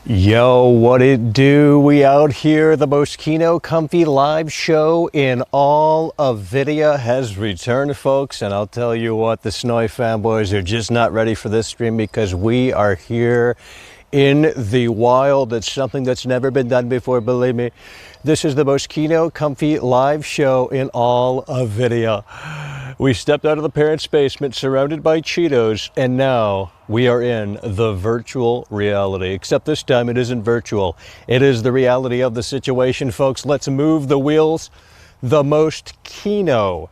Yo, what it do? We out here. The most Kino comfy live show in all of video has returned, folks. And I'll tell you what, the Snowy fanboys are just not ready for this stream because we are here in the wild. It's something that's never been done before, believe me. This is the most Kino comfy live show in all of video. We stepped out of the parents' basement surrounded by Cheetos, and now we are in the virtual reality. Except this time it isn't virtual. It is the reality of the situation, folks. Let's move the wheels. The most Kino.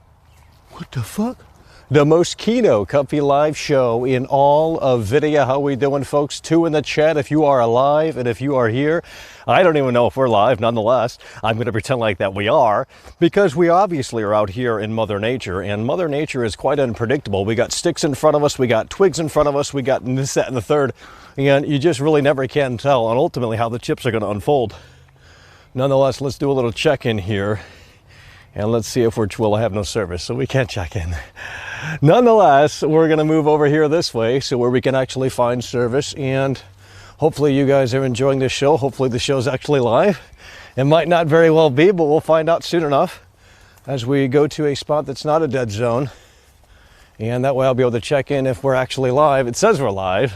What the fuck? The most Kino comfy live show in all of video. How we doing, folks? 2 in the chat if you are alive, and if you are here. I don't even know if we're live. Nonetheless, I'm going to pretend like that we are, because we obviously are out here in Mother Nature, and Mother Nature is quite unpredictable. We got sticks in front of us, we got twigs in front of us, we got this, that, and the third, and you just really never can tell on ultimately how the chips are going to unfold. Nonetheless, let's do a little check-in here, and let's see if we'll have no service, so we can't check in. Nonetheless, we're going to move over here this way, so where we can actually find service, and hopefully you guys are enjoying this show. Hopefully the show's actually live. It might not very well be, but we'll find out soon enough as we go to a spot that's not a dead zone. And that way I'll be able to check in if we're actually live. It says we're live,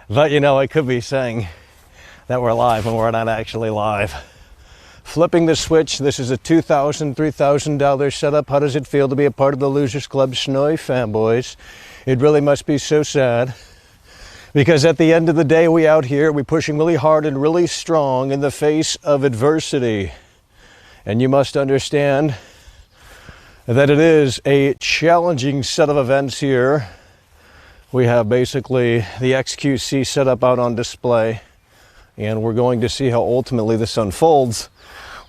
but you know, it could be saying that we're live when we're not actually live. Flipping the switch. This is a $2,000, $3,000 setup. How does it feel to be a part of the Losers Club Snowy fanboys? It really must be so sad. Because at the end of the day, we out here, we're pushing really hard and really strong in the face of adversity. And you must understand that it is a challenging set of events here. We have basically the XQC set up out on display, and we're going to see how ultimately this unfolds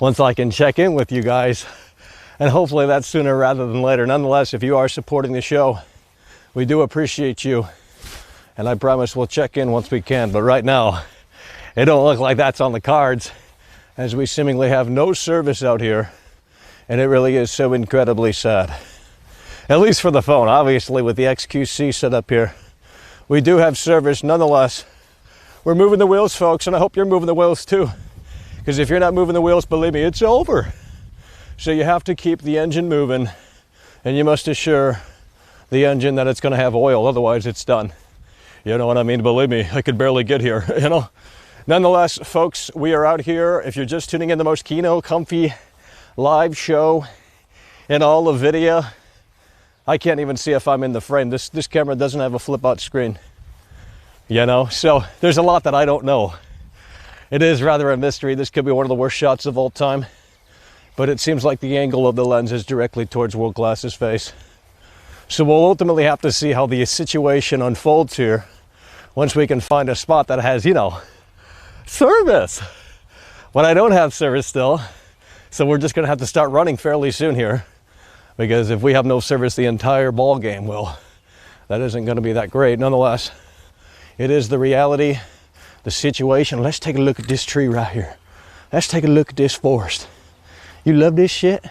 once I can check in with you guys. And hopefully that's sooner rather than later. Nonetheless, if you are supporting the show, we do appreciate you. And I promise we'll check in once we can. But right now, it don't look like that's on the cards, as we seemingly have no service out here. And it really is so incredibly sad. At least for the phone. Obviously, with the XQC set up here, we do have service. Nonetheless, we're moving the wheels, folks, and I hope you're moving the wheels too. Because if you're not moving the wheels, believe me, it's over. So you have to keep the engine moving, and you must assure the engine that it's going to have oil. Otherwise, it's done. You know what I mean? Believe me, I could barely get here, you know? Nonetheless, folks, we are out here. If you're just tuning in, the most Kino comfy live show in all of video. I can't even see if I'm in the frame. This camera doesn't have a flip out screen, you know? So there's a lot that I don't know. It is rather a mystery. This could be one of the worst shots of all time, but it seems like the angle of the lens is directly towards World Class's face. So we'll ultimately have to see how the situation unfolds here once we can find a spot that has, you know, service. But I don't have service still, so we're just going to have to start running fairly soon here, because if we have no service the entire ball game, well, that isn't going to be that great. Nonetheless, it is the reality, the situation. Let's take a look at this tree right here. Let's take a look at this forest. You love this shit?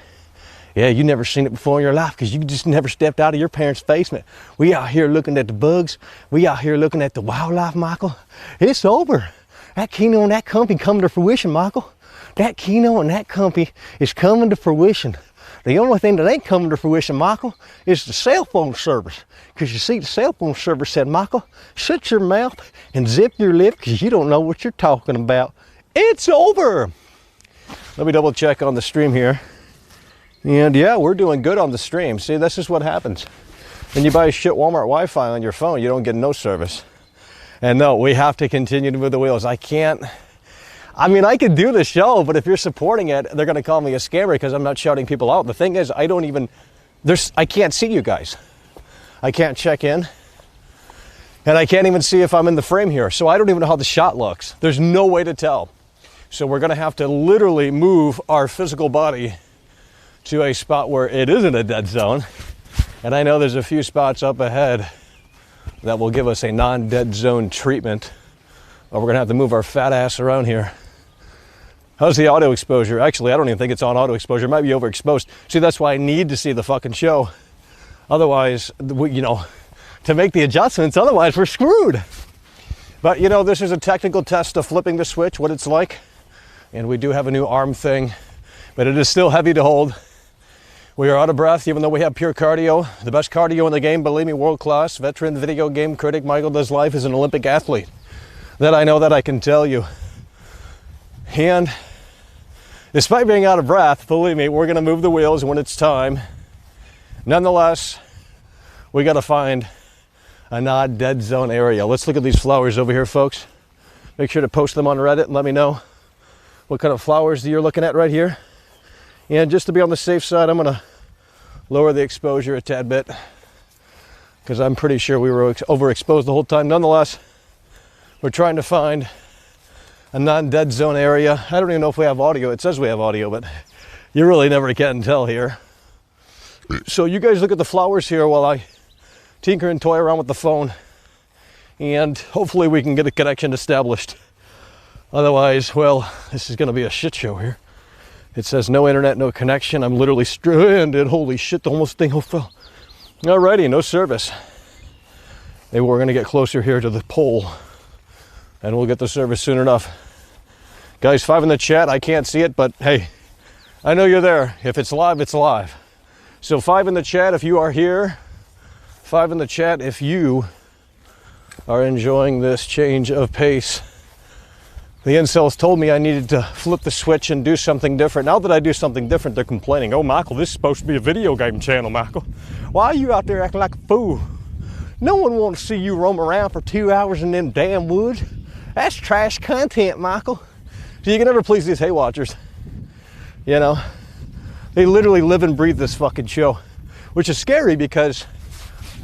Yeah, you never seen it before in your life because you just never stepped out of your parents' basement. We out here looking at the bugs. We out here looking at the wildlife, Michael. It's over. That Kino and that company coming to fruition, Michael. That Kino and that company is coming to fruition. The only thing that ain't coming to fruition, Michael, is the cell phone service. Because you see, the cell phone service said, Michael, shut your mouth and zip your lip because you don't know what you're talking about. It's over. Let me double check on the stream here. And yeah, we're doing good on the stream. See, this is what happens. When you buy shit Walmart Wi-Fi on your phone, you don't get no service. And no, we have to continue to move the wheels. I could do the show, but if you're supporting it, they're going to call me a scammer because I'm not shouting people out. The thing is, I can't see you guys. I can't check in. And I can't even see if I'm in the frame here. So I don't even know how the shot looks. There's no way to tell. So we're going to have to literally move our physical body to a spot where it isn't a dead zone. And I know there's a few spots up ahead that will give us a non-dead zone treatment. But we're gonna have to move our fat ass around here. How's the auto exposure? Actually, I don't even think it's on auto exposure. It might be overexposed. See, that's why I need to see the fucking show. Otherwise, you know, to make the adjustments, otherwise we're screwed. But you know, this is a technical test of flipping the switch, what it's like. And we do have a new arm thing, but it is still heavy to hold. We are out of breath, even though we have pure cardio. The best cardio in the game, believe me, world class. Veteran video game critic Michael does life as an Olympic athlete. That I know, that I can tell you. And despite being out of breath, believe me, we're gonna move the wheels when it's time. Nonetheless, we gotta find a not dead zone area. Let's look at these flowers over here, folks. Make sure to post them on Reddit and let me know what kind of flowers you're looking at right here. And just to be on the safe side, I'm gonna lower the exposure a tad bit because I'm pretty sure we were overexposed the whole time. Nonetheless, we're trying to find a non-dead zone area. I don't even know if we have audio. It says we have audio, but you really never can tell here. So you guys look at the flowers here while I tinker and toy around with the phone, and hopefully we can get a connection established. Otherwise, well, this is gonna be a shit show here. It says no internet, no connection. I'm literally stranded. Holy shit, the almost thing fell. Alrighty, no service. Maybe we're gonna get closer here to the pole and we'll get the service soon enough. Guys, 5 in the chat. I can't see it, but hey, I know you're there. If it's live, it's live. So 5 in the chat if you are here. 5 in the chat if you are enjoying this change of pace. The incels told me I needed to flip the switch and do something different. Now that I do something different, they're complaining. Oh, Michael, this is supposed to be a video game channel, Michael. Why are you out there acting like a fool? No one wants to see you roam around for 2 hours in them damn woods. That's trash content, Michael. So you can never please these hay watchers. You know, they literally live and breathe this fucking show, which is scary because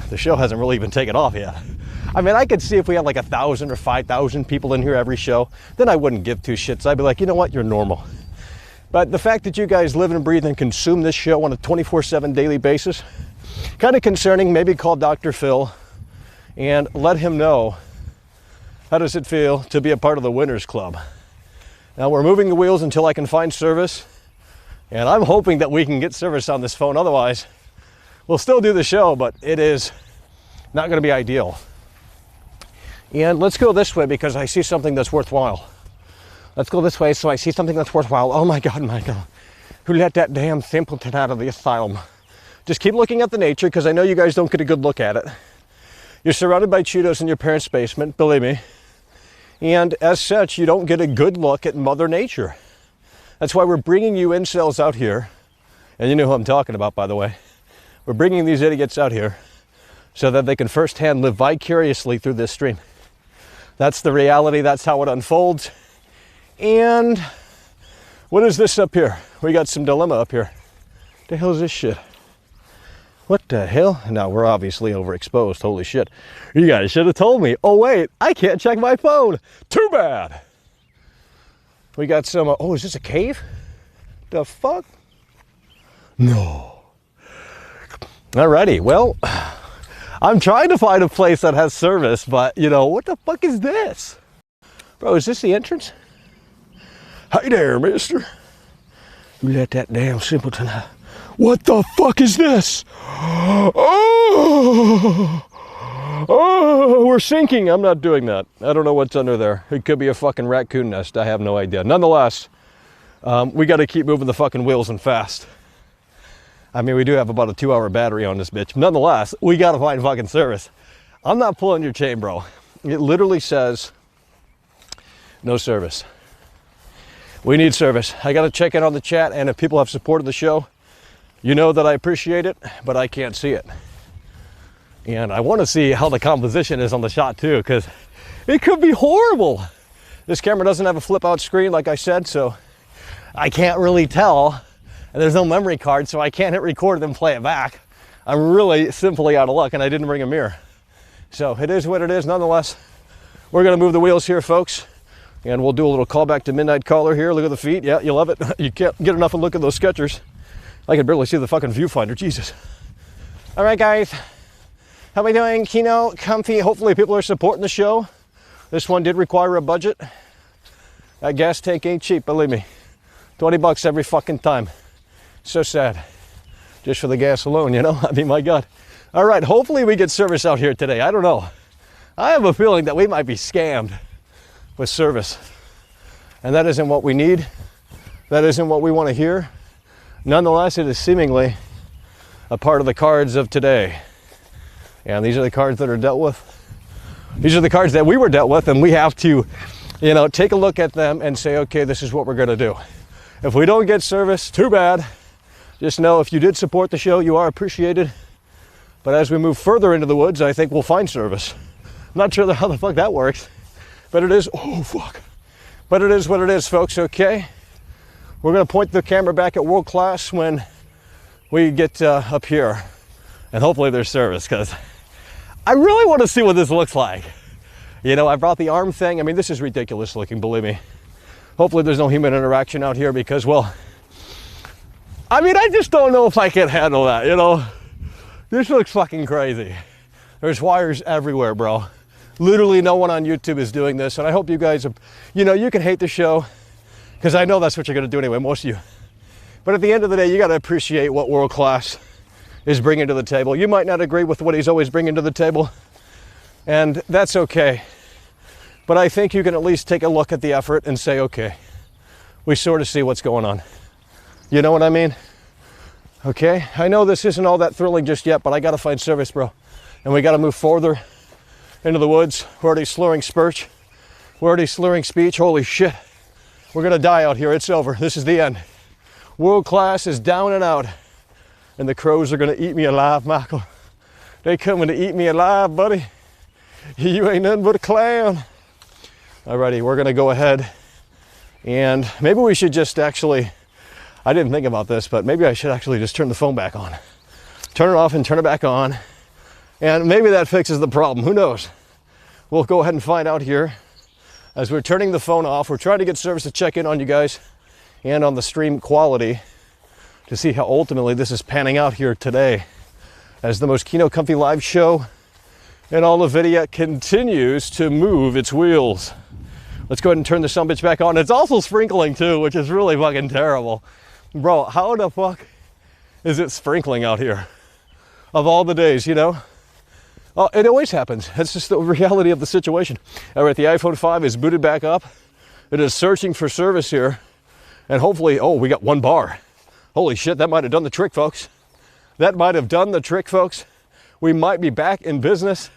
the show hasn't really even taken off yet. I mean, I could see if we had like 1,000 or 5,000 people in here every show, then I wouldn't give two shits. I'd be like, you know what, you're normal. But the fact that you guys live and breathe and consume this show on a 24/7 daily basis, kind of concerning. Maybe call Dr. Phil and let him know, how does it feel to be a part of the Winners Club? Now we're moving the wheels until I can find service, and I'm hoping that we can get service on this phone. Otherwise, we'll still do the show, but it is not going to be ideal. And let's go this way because I see something that's worthwhile. Let's go this way so I see something that's worthwhile. Oh my God, Michael. Who let that damn simpleton out of the asylum? Just keep looking at the nature because I know you guys don't get a good look at it. You're surrounded by Cheetos in your parents' basement, believe me. And as such, you don't get a good look at Mother Nature. That's why we're bringing you incels out here. And you know who I'm talking about, by the way. We're bringing these idiots out here so that they can firsthand live vicariously through this stream. That's the reality. That's how it unfolds. And what is this up here? We got some dilemma up here. The hell is this shit? What the hell? Now we're obviously overexposed. Holy shit. You guys should have told me. Oh wait, I can't check my phone. Too bad. We got some, oh, is this a cave? The fuck? No. Alrighty, well, I'm trying to find a place that has service, but you know, what the fuck is this? Bro, is this the entrance? Hey there, mister. You let that damn simpleton out. What the fuck is this? Oh, we're sinking. I'm not doing that. I don't know what's under there. It could be a fucking raccoon nest. I have no idea. Nonetheless, we got to keep moving the fucking wheels and fast. I mean, we do have about a 2-hour battery on this bitch. Nonetheless, we got to find fucking service. I'm not pulling your chain, bro. It literally says no service. We need service. I got to check in on the chat, and if people have supported the show, you know that I appreciate it, but I can't see it. And I want to see how the composition is on the shot too, because it could be horrible. This camera doesn't have a flip out screen, like I said, so I can't really tell. And there's no memory card, so I can't hit record and then play it back. I'm really simply out of luck, and I didn't bring a mirror. So it is what it is. Nonetheless, we're gonna move the wheels here, folks. And we'll do a little callback to Midnight Caller here. Look at the feet. Yeah, you love it. You can't get enough of a look at those Skechers. I can barely see the fucking viewfinder. Jesus. All right, guys. How we doing? Kino, comfy. Hopefully people are supporting the show. This one did require a budget. That gas tank ain't cheap, believe me. 20 bucks every fucking time. So sad. Just for the gas alone, you know? I mean, my God. All right, hopefully we get service out here today. I don't know. I have a feeling that we might be scammed with service. And that isn't what we need. That isn't what we want to hear. Nonetheless, it is seemingly a part of the cards of today. And these are the cards that are dealt with. These are the cards that we were dealt with, and we have to, you know, take a look at them and say, okay, this is what we're going to do. If we don't get service, too bad. Just know if you did support the show, you are appreciated. But as we move further into the woods, I think we'll find service. I'm not sure how the fuck that works, but it is, oh fuck. But it is what it is, folks, okay? We're gonna point the camera back at World Class when we get up here. And hopefully there's service, because I really want to see what this looks like. You know, I brought the arm thing. I mean, this is ridiculous looking, believe me. Hopefully there's no human interaction out here because, well, I mean, I just don't know if I can handle that, you know? This looks fucking crazy. There's wires everywhere, bro. Literally no one on YouTube is doing this, and I hope you guys, you know, you can hate the show, because I know that's what you're gonna do anyway, most of you. But at the end of the day, you gotta appreciate what World Class is bringing to the table. You might not agree with what he's always bringing to the table, and that's okay. But I think you can at least take a look at the effort and say, okay, we sort of see what's going on. You know what I mean? Okay, I know this isn't all that thrilling just yet, but I gotta find service, bro. And we gotta move further into the woods. We're already slurring speech. We're already slurring speech. Holy shit. We're gonna die out here. It's over. This is the end. World Class is down and out. And the crows are gonna eat me alive, Michael. They coming to eat me alive, buddy. You ain't nothing but a clown. Alrighty, we're gonna go ahead and maybe we should just actually, I didn't think about this, but maybe I should actually just turn the phone back on. Turn it off and turn it back on. And maybe that fixes the problem, who knows? We'll go ahead and find out here. As we're turning the phone off, we're trying to get service to check in on you guys and on the stream quality to see how ultimately this is panning out here today as the Moschino Comfy Live show and all of video continues to move its wheels. Let's go ahead and turn the sumbitch back on. It's also sprinkling too, which is really fucking terrible. Bro, how the fuck is it sprinkling out here? Of all the days, you know? Oh, it always happens. That's just the reality of the situation. All right, the iPhone 5 is booted back up. It is searching for service here. And hopefully, oh, we got 1 bar. Holy shit, that might have done the trick, folks. That might have done the trick, folks. We might be back in business.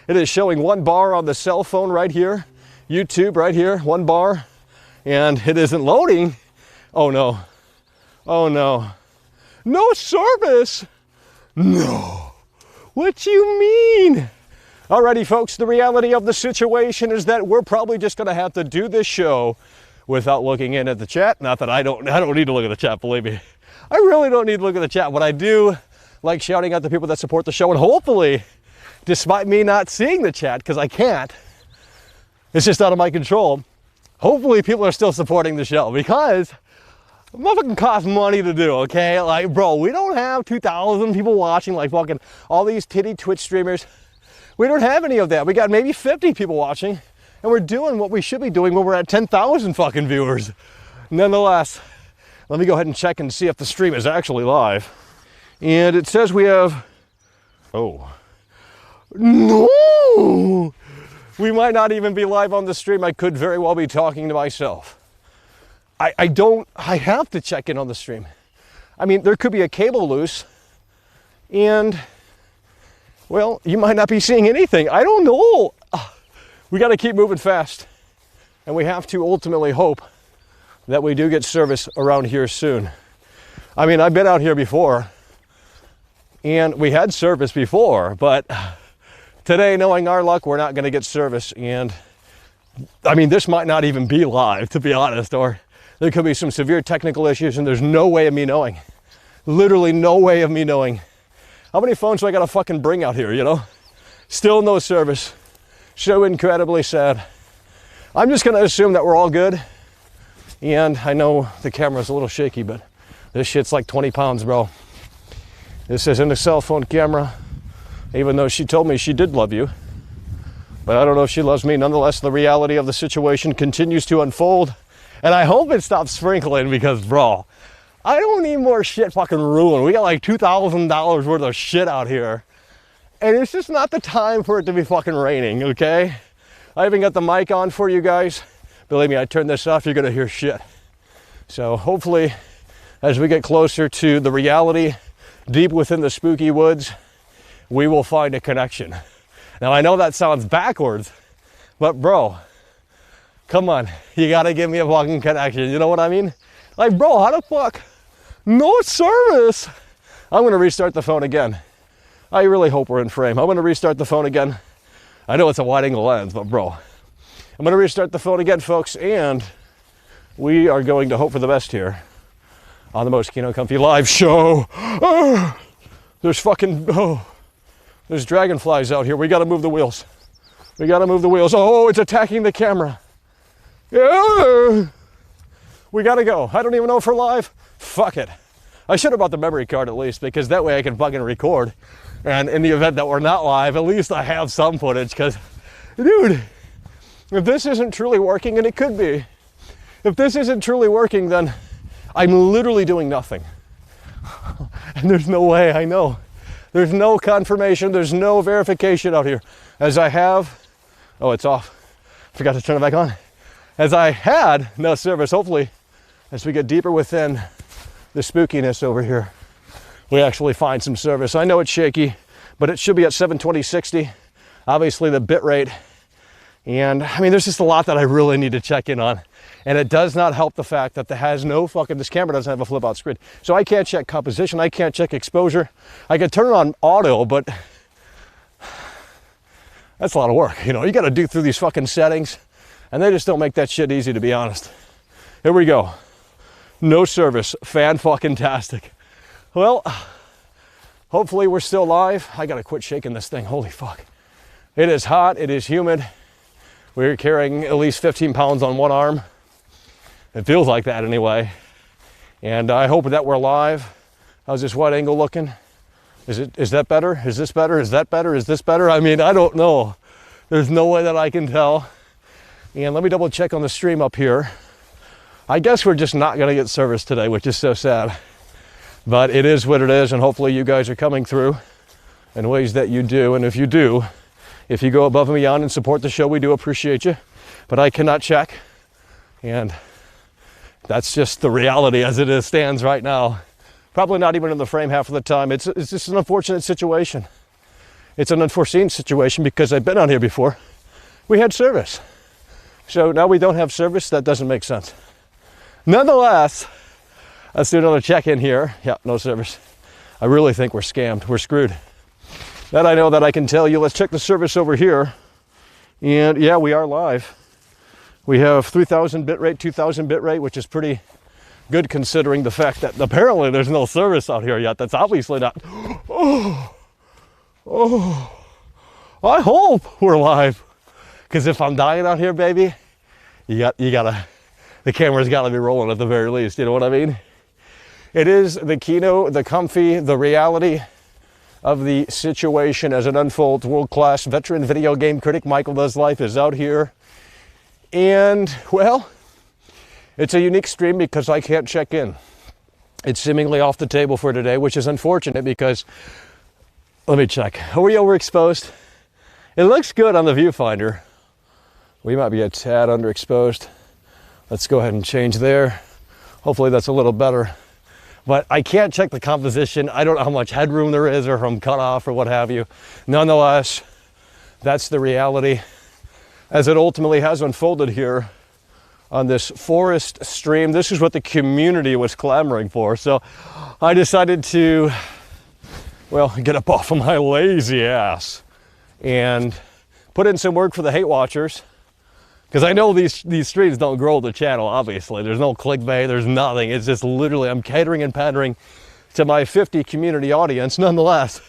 It is showing 1 bar on the cell phone right here. YouTube right here, 1 bar. And it isn't loading. Oh no. Oh no. No service. No. What you mean? Alrighty, folks, the reality of the situation is that we're probably just gonna have to do this show without looking in at the chat. Not that I don't need to look at the chat, believe me. I really don't need to look at the chat, but I do like shouting out the people that support the show, and hopefully, despite me not seeing the chat, because I can't, it's just out of my control, hopefully people are still supporting the show, because it motherfucking costs money to do, okay? Like, bro, we don't have 2,000 people watching like fucking all these titty Twitch streamers. We don't have any of that. We got maybe 50 people watching, and we're doing what we should be doing when we're at 10,000 fucking viewers. Nonetheless, let me go ahead and check and see if the stream is actually live. And it says we have, oh, no! We might not even be live on the stream. I could very well be talking to myself. I have to check in on the stream. I mean, there could be a cable loose and, well, you might not be seeing anything. I don't know. We got to keep moving fast. And we have to ultimately hope that we do get service around here soon. I mean, I've been out here before and we had service before, but today, knowing our luck, we're not going to get service. And I mean, this might not even be live, to be honest, or there could be some severe technical issues and there's no way of me knowing. Literally no way of me knowing. How many phones do I got to fucking bring out here, you know? Still no service. So incredibly sad. I'm just going to assume that we're all good. And I know the camera's a little shaky, but this shit's like 20 pounds, bro. This isn't a cell phone camera, even though she told me she did love you. But I don't know if she loves me. Nonetheless, the reality of the situation continues to unfold. And I hope it stops sprinkling because, bro, I don't need more shit fucking ruined. We got like $2,000 worth of shit out here. And it's just not the time for it to be fucking raining, okay? I even got the mic on for you guys. Believe me, I turn this off, you're gonna hear shit. So hopefully, as we get closer to the reality, deep within the spooky woods, we will find a connection. Now I know that sounds backwards, but bro, come on, you gotta give me a fucking connection, you know what I mean? Like, bro, how the fuck? No service! I'm gonna restart the phone again. I really hope we're in frame. I'm gonna restart the phone again. I know it's a wide angle lens, but bro, I'm gonna restart the phone again, folks, and we are going to hope for the best here on the Most Kino Comfy live show. Oh, there's there's dragonflies out here. We gotta move the wheels. We gotta move the wheels. Oh, it's attacking the camera. Yeah. We gotta go. I don't even know if we're live. Fuck it. I should have bought the memory card at least, because that way I can fucking record. And in the event that we're not live, at least I have some footage, because, dude, if this isn't truly working, and it could be, if this isn't truly working, then I'm literally doing nothing. And there's no way, I know. There's no confirmation, there's no verification out here. As I have, oh, it's off. Forgot to turn it back on. As I had no service, hopefully, as we get deeper within the spookiness over here, we actually find some service. I know it's shaky, but it should be at 720/60. Obviously the bit rate. And I mean, there's just a lot that I really need to check in on. And it does not help the fact that this camera doesn't have a flip out screen. So I can't check composition, I can't check exposure. I can turn it on auto, but that's a lot of work. You know, you gotta do through these fucking settings, and they just don't make that shit easy, to be honest. Here we go. No service, fan-fucking-tastic. Well, hopefully we're still live. I gotta quit shaking this thing, holy fuck. It is hot, it is humid. We're carrying at least 15 pounds on one arm. It feels like that anyway. And I hope that we're live. How's this wide angle looking? Is that better? Is this better? Is that better? Is this better? I mean, I don't know. There's no way that I can tell. And let me double check on the stream up here. I guess we're just not gonna get service today, which is so sad. But it is what it is, and hopefully you guys are coming through in ways that you do. And if you do, if you go above and beyond and support the show, we do appreciate you. But I cannot check. And that's just the reality as it stands right now. Probably not even in the frame half of the time. It's just an unfortunate situation. It's an unforeseen situation because I've been on here before. We had service. So now we don't have service. That doesn't make sense. Nonetheless, let's do another check-in here. Yeah, no service. I really think we're scammed. We're screwed. That I know, that I can tell you. Let's check the service over here. And yeah, we are live. We have 3000 bit rate, 2000 bit rate, which is pretty good considering the fact that apparently there's no service out here yet. That's obviously not. I hope we're live. Because if I'm dying out here, baby, the camera's gotta be rolling at the very least. You know what I mean? It is the Kino, the comfy, the reality of the situation as it unfolds. World-class veteran video game critic Michael Does Life is out here. And, well, it's a unique stream because I can't check in. It's seemingly off the table for today, which is unfortunate because, let me check. Are we overexposed? It looks good on the viewfinder. We might be a tad underexposed. Let's go ahead and change there. Hopefully that's a little better. But I can't check the composition. I don't know how much headroom there is or if I'm cut off or what have you. Nonetheless, that's the reality as it ultimately has unfolded here on this forest stream. This is what the community was clamoring for. So I decided to, well, get up off of my lazy ass and put in some work for the hate watchers. Because I know these streams don't grow the channel, obviously. There's no clickbait, there's nothing. It's just literally, I'm catering and pandering to my 50 community audience. Nonetheless,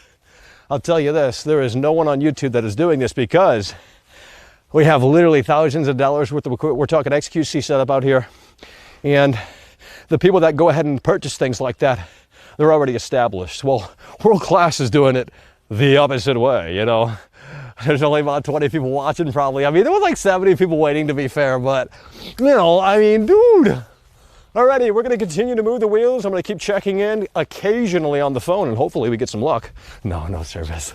I'll tell you this, there is no one on YouTube that is doing this because we have literally thousands of dollars worth of equipment. We're talking XQC setup out here. And the people that go ahead and purchase things like that, they're already established. Well, World Class is doing it the opposite way, you know. There's only about 20 people watching probably. I mean, there was like 70 people waiting, to be fair, but, you know, I mean, dude. Alrighty, we're gonna continue to move the wheels. I'm gonna keep checking in occasionally on the phone and hopefully we get some luck. No service.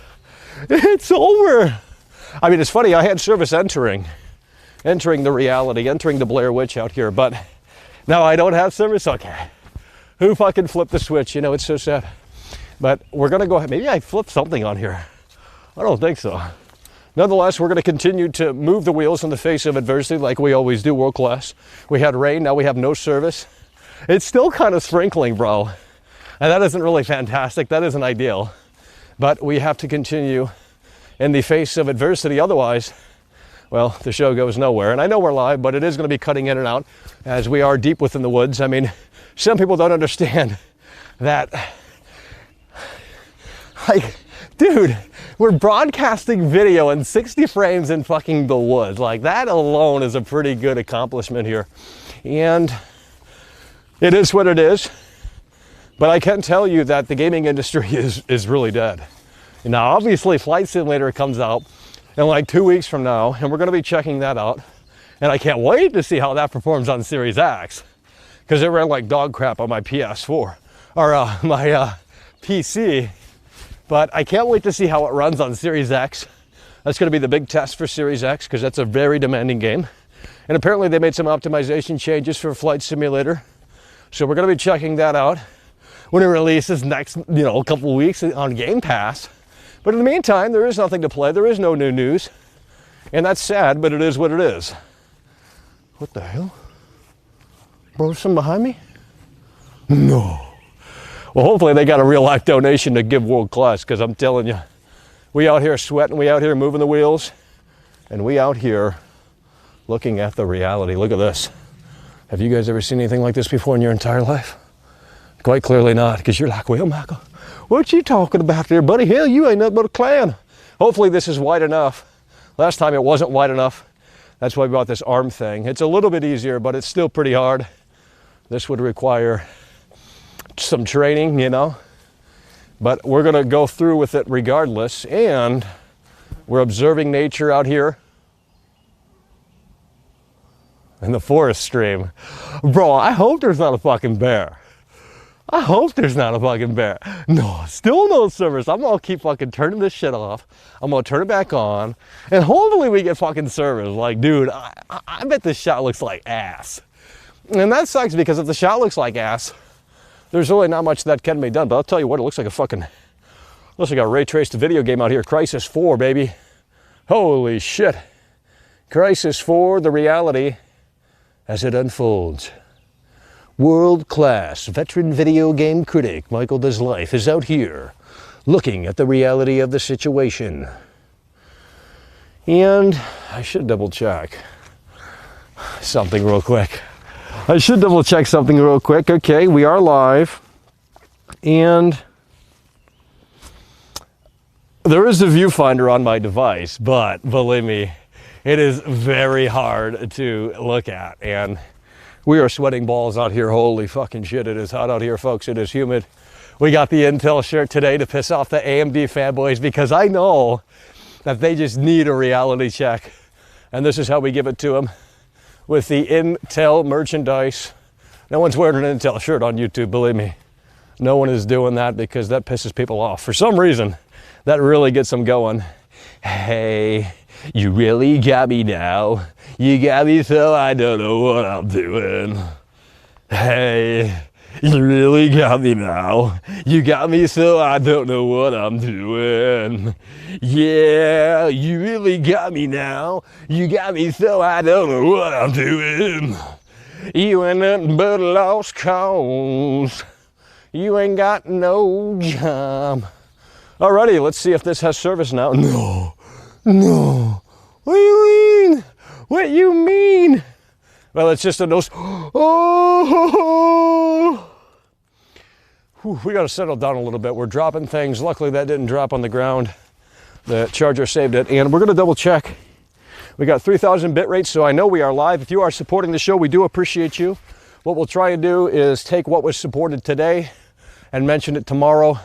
It's over. I mean, it's funny, I had service entering the reality, entering the Blair Witch out here, but now I don't have service. Okay. Who fucking flipped the switch? You know, it's so sad. But we're gonna go ahead. Maybe I flipped something on here. I don't think so. Nonetheless, we're gonna continue to move the wheels in the face of adversity like we always do, world class. We had rain, now we have no service. It's still kind of sprinkling, bro. And that isn't really fantastic, that isn't ideal. But we have to continue in the face of adversity, otherwise, well, the show goes nowhere. And I know we're live, but it is gonna be cutting in and out as we are deep within the woods. I mean, some people don't understand that, like, dude, we're broadcasting video in 60 frames in fucking the woods. Like, that alone is a pretty good accomplishment here. And it is what it is. But I can tell you that the gaming industry is really dead. Now, obviously, Flight Simulator comes out in like 2 weeks from now, and we're gonna be checking that out. And I can't wait to see how that performs on Series X, because it ran like dog crap on my PS4, or my PC. But I can't wait to see how it runs on Series X. That's gonna be the big test for Series X, because that's a very demanding game. And apparently they made some optimization changes for Flight Simulator. So we're gonna be checking that out when it releases next, couple weeks on Game Pass. But in the meantime, there is nothing to play. There is no new news. And that's sad, but it is what it is. What the hell? Bro, something behind me? No. Well, hopefully they got a real life donation to give world class, because I'm telling you, we out here sweating, we out here moving the wheels, and we out here looking at the reality. Look at this. Have you guys ever seen anything like this before in your entire life? Quite clearly not, because you're like, well, Michael, what you talking about there, buddy? Hell, you ain't nothing but a clown. Hopefully this is wide enough. Last time it wasn't wide enough. That's why we bought this arm thing. It's a little bit easier, but it's still pretty hard. This would require some training, but we're gonna go through with it regardless. And we're observing nature out here in the forest stream. Bro, I hope there's not a fucking bear. I hope there's not a fucking bear. No, still no service. I'm gonna keep fucking turning this shit off. I'm gonna turn it back on, and hopefully we get fucking service. Like, dude, I bet this shot looks like ass. And that sucks, because if the shot looks like ass, there's really not much that can be done. But I'll tell you what, it looks like a ray traced video game out here. Crisis 4, baby. Holy shit. Crisis 4, the reality as it unfolds. World-class veteran video game critic Michael Does Life is out here looking at the reality of the situation. And I should double check something real quick. Okay, we are live. And there is a viewfinder on my device, but believe me, it is very hard to look at. And we are sweating balls out here. Holy fucking shit, it is hot out here, folks. It is humid. We got the Intel shirt today to piss off the AMD fanboys, because I know that they just need a reality check. And this is how we give it to them, with the Intel merchandise. No one's wearing an Intel shirt on YouTube, believe me. No one is doing that, because that pisses people off. For some reason, that really gets them going. Hey, you really got me now. You got me so I don't know what I'm doing. Hey, you really got me now. You got me so I don't know what I'm doing. Yeah, you really got me now. You got me so I don't know what I'm doing. You ain't nothing but a lost cause. You ain't got no job. Alrighty, let's see if this has service now. No. What do you mean? What you mean? Well, it's just a nose. Oh! Whew, we got to settle down a little bit. We're dropping things. Luckily, that didn't drop on the ground. The charger saved it. And we're going to double check. We got 3,000 bit rate, so I know we are live. If you are supporting the show, we do appreciate you. What we'll try and do is take what was supported today and mention it tomorrow.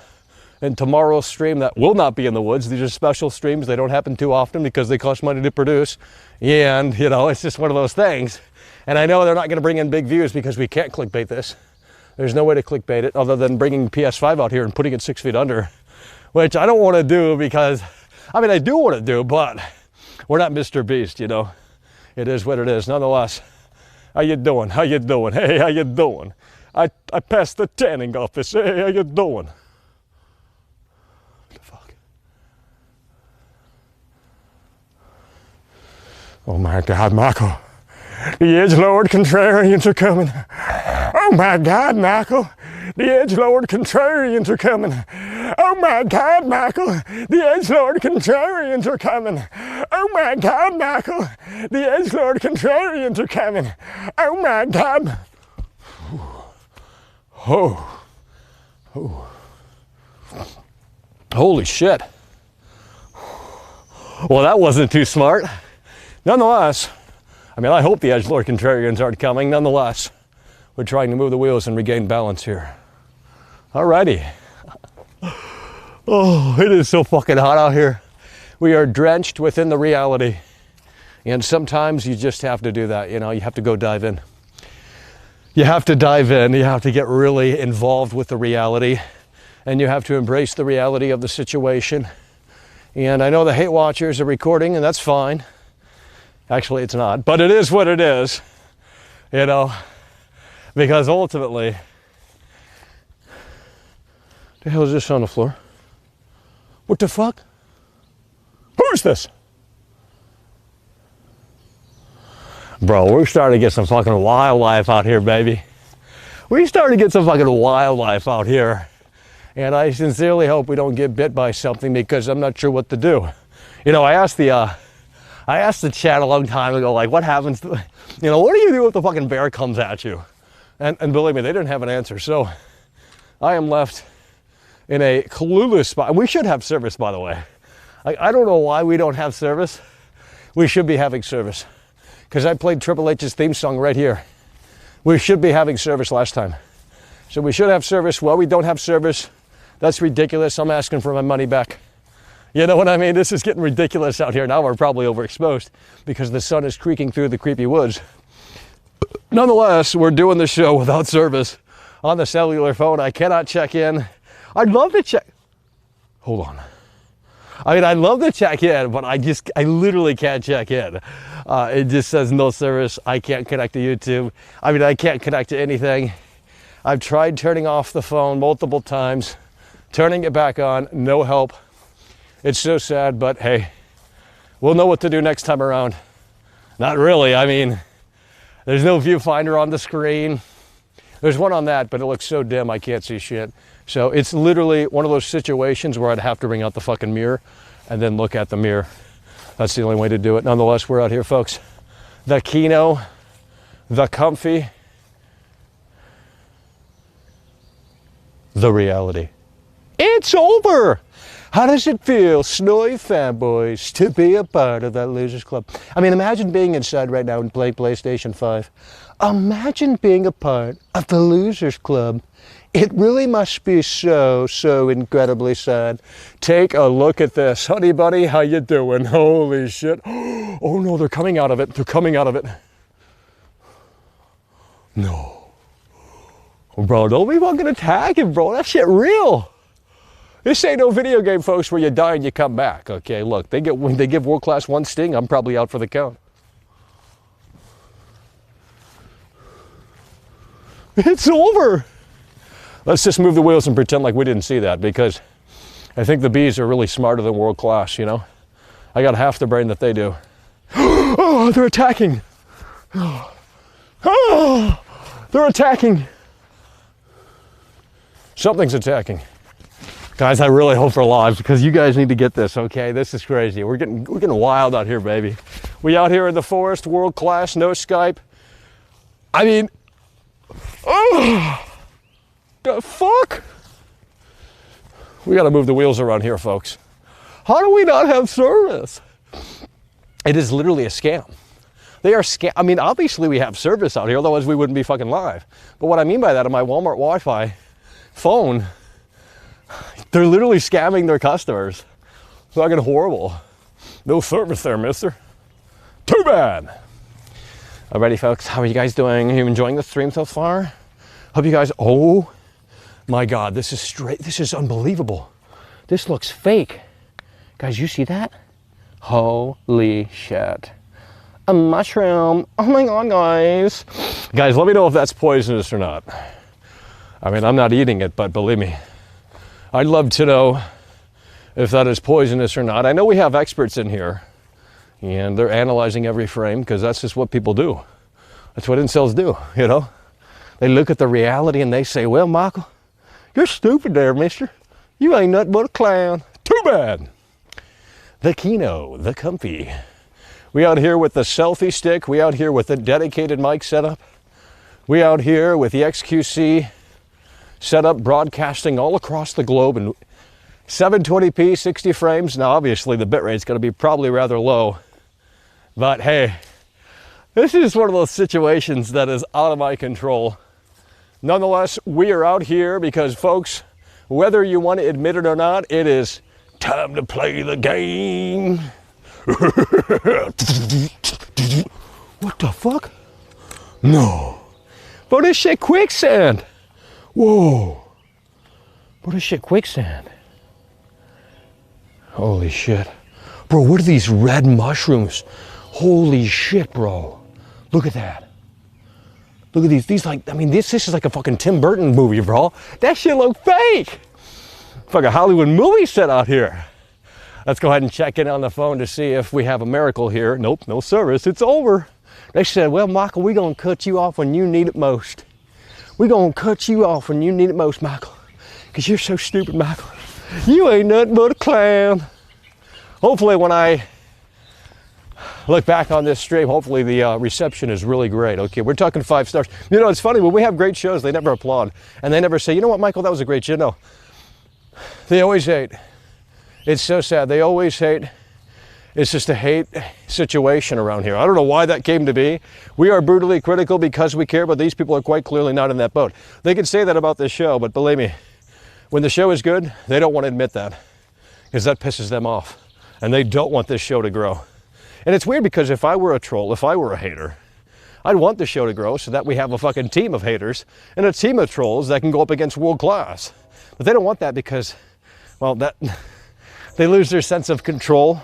In tomorrow's stream that will not be in the woods. These are special streams. They don't happen too often because they cost money to produce. And, it's just one of those things. And I know they're not going to bring in big views because we can't clickbait this. There's no way to clickbait it other than bringing PS5 out here and putting it 6 feet under, which I don't want to do because I mean, I do what I do, but we're not Mr. Beast, you know. It is what it is. Nonetheless, how you doing? How you doing? Hey, how you doing? I passed the tanning office. Hey, how you doing? What the fuck? Oh my God, Michael. The edgelord contrarians are coming. Oh my God, Michael. The edgelord contrarians are coming. Oh my God, Michael. The edgelord contrarians are coming. Oh my God, Michael. The edgelord contrarians are coming. Oh my God. Oh. Oh. Holy shit. Well, that wasn't too smart. Nonetheless, I mean, I hope the edgelord contrarians aren't coming. Nonetheless, we're trying to move the wheels and regain balance here. Alrighty. Oh, it is so fucking hot out here. We are drenched within the reality. And sometimes you just have to do that, you know, you have to go dive in. You have to dive in, you have to get really involved with the reality, and you have to embrace the reality of the situation. And I know the hate watchers are recording, and that's fine. Actually, it's not, but it is what it is, you know, because ultimately, the hell is this on the floor? What the fuck? Who's this? Bro, we're starting to get some fucking wildlife out here, baby. We're starting to get some fucking wildlife out here. And I sincerely hope we don't get bit by something because I'm not sure what to do. You know, I asked the chat a long time ago, like, what happens to, you know, what do you do if the fucking bear comes at you? And believe me, they didn't have an answer. So I am left in a clueless spot. We should have service, by the way. I don't know why we don't have service. We should be having service. Because I played Triple H's theme song right here. We should be having service last time. So we should have service. Well, we don't have service. That's ridiculous. I'm asking for my money back. You know what I mean? This is getting ridiculous out here. Now we're probably overexposed because the sun is creaking through the creepy woods. Nonetheless, we're doing the show without service on the cellular phone. I cannot check in. I'd love to check. Hold on. I mean, I'd love to check in, but I literally can't check in. It just says no service. I can't connect to YouTube. I mean, I can't connect to anything. I've tried turning off the phone multiple times, turning it back on, no help. It's so sad, but hey, we'll know what to do next time around. Not really. I mean, there's no viewfinder on the screen. There's one on that, but it looks so dim I can't see shit. So it's literally one of those situations where I'd have to bring out the fucking mirror and then look at the mirror. That's the only way to do it. Nonetheless, we're out here, folks. The Kino, the Comfy, the reality. It's over. How does it feel, Snowy fanboys, to be a part of that Losers Club? I mean, imagine being inside right now and playing PlayStation 5. Imagine being a part of the Losers Club. It really must be so incredibly sad. Take a look at this. Honey bunny, how you doing? Holy shit. Oh no, they're coming out of it. They're coming out of it. No. Bro, don't be fucking attacking, bro. That shit real. This ain't no video game, folks, where you die and you come back. Okay, look, when they give World Class 1 sting, I'm probably out for the count. It's over. Let's just move the wheels and pretend like we didn't see that, because I think the bees are really smarter than World Class, you know? I got half the brain that they do. Oh, they're attacking. Oh, they're attacking. Something's attacking. Guys, I really hope for live, because you guys need to get this, okay? This is crazy. We're getting wild out here, baby. We out here in the forest, World Class, no Skype. I mean, oh, the fuck? We gotta move the wheels around here, folks. How do we not have service? It is literally a scam. They are I mean, obviously we have service out here, otherwise we wouldn't be fucking live. But what I mean by that, on my Walmart Wi-Fi phone, they're literally scamming their customers. Fucking horrible. No service there, mister. Too bad. Alrighty, folks, how are you guys doing? Are you enjoying the stream so far? Hope you guys, oh my God, this is unbelievable. This looks fake. Guys, you see that? Holy shit. A mushroom. Oh my God, guys. Guys, let me know if that's poisonous or not. I mean, I'm not eating it, but believe me, I'd love to know if that is poisonous or not. I know we have experts in here, and they're analyzing every frame because that's just what people do. That's what incels do, you know? They look at the reality and they say, well, Michael, you're stupid there, mister. You ain't nothing but a clown. Too bad. The Kino, the Comfy. We out here with the selfie stick. We out here with the dedicated mic setup. We out here with the XQC setup, broadcasting all across the globe in 720p, 60 frames. Now, obviously, the bitrate's going to be probably rather low. But hey, this is one of those situations that is out of my control. Nonetheless, we are out here because, folks, whether you want to admit it or not, it is time to play the game. What the fuck? No. Bro, this shit quicksand. Whoa. Bro, this shit quicksand. Holy shit. Bro, what are these red mushrooms? Holy shit, bro. Look at that. Look at these like, I mean, this is like a fucking Tim Burton movie, bro. That shit look fake. Fucking Hollywood movie set out here. Let's go ahead and check in on the phone to see if we have a miracle here. Nope, no service, it's over. They said, well, Michael, we're gonna cut you off when you need it most. We're gonna cut you off when you need it most, Michael. Because you're so stupid, Michael. You ain't nothing but a clown. Hopefully when I look back on this stream, hopefully the reception is really great. Okay, we're talking 5 stars. You know, it's funny, when we have great shows, they never applaud. And they never say, you know what, Michael, that was a great show. No, they always hate. It's so sad. They always hate. It's just a hate situation around here. I don't know why that came to be. We are brutally critical because we care, but these people are quite clearly not in that boat. They can say that about this show, but believe me, when the show is good, they don't want to admit that because that pisses them off. And they don't want this show to grow. And it's weird because if I were a troll, if I were a hater, I'd want the show to grow so that we have a fucking team of haters and a team of trolls that can go up against world class. But they don't want that because, well, that they lose their sense of control.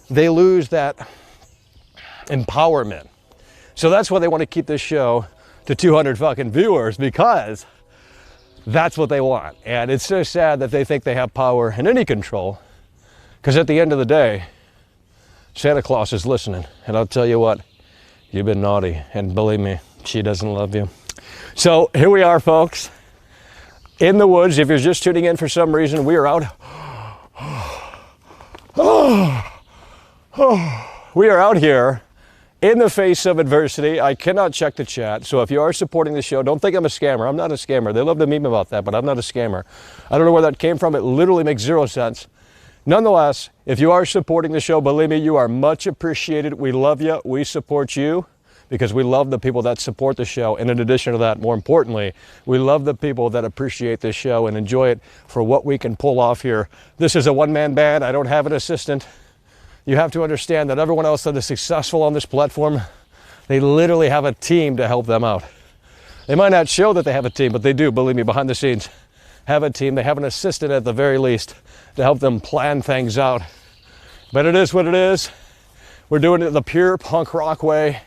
They lose that empowerment. So that's why they want to keep this show to 200 fucking viewers, because that's what they want. And it's so sad that they think they have power and any control, because at the end of the day, Santa Claus is listening. And I'll tell you what, you've been naughty. And believe me, she doesn't love you. So here we are, folks, in the woods. If you're just tuning in for some reason, we are out. We are out here in the face of adversity. I cannot check the chat. So if you are supporting the show, don't think I'm a scammer. I'm not a scammer. They love to meme about that, but I'm not a scammer. I don't know where that came from. It literally makes zero sense. Nonetheless, if you are supporting the show, believe me, you are much appreciated. We love you. We support you because we love the people that support the show. And in addition to that, more importantly, we love the people that appreciate this show and enjoy it for what we can pull off here. This is a one-man band. I don't have an assistant. You have to understand that everyone else that is successful on this platform, they literally have a team to help them out. They might not show that they have a team, but they do, believe me, behind the scenes, have a team. They have an assistant at the very least to help them plan things out. But it is what it is. We're doing it the pure punk rock way,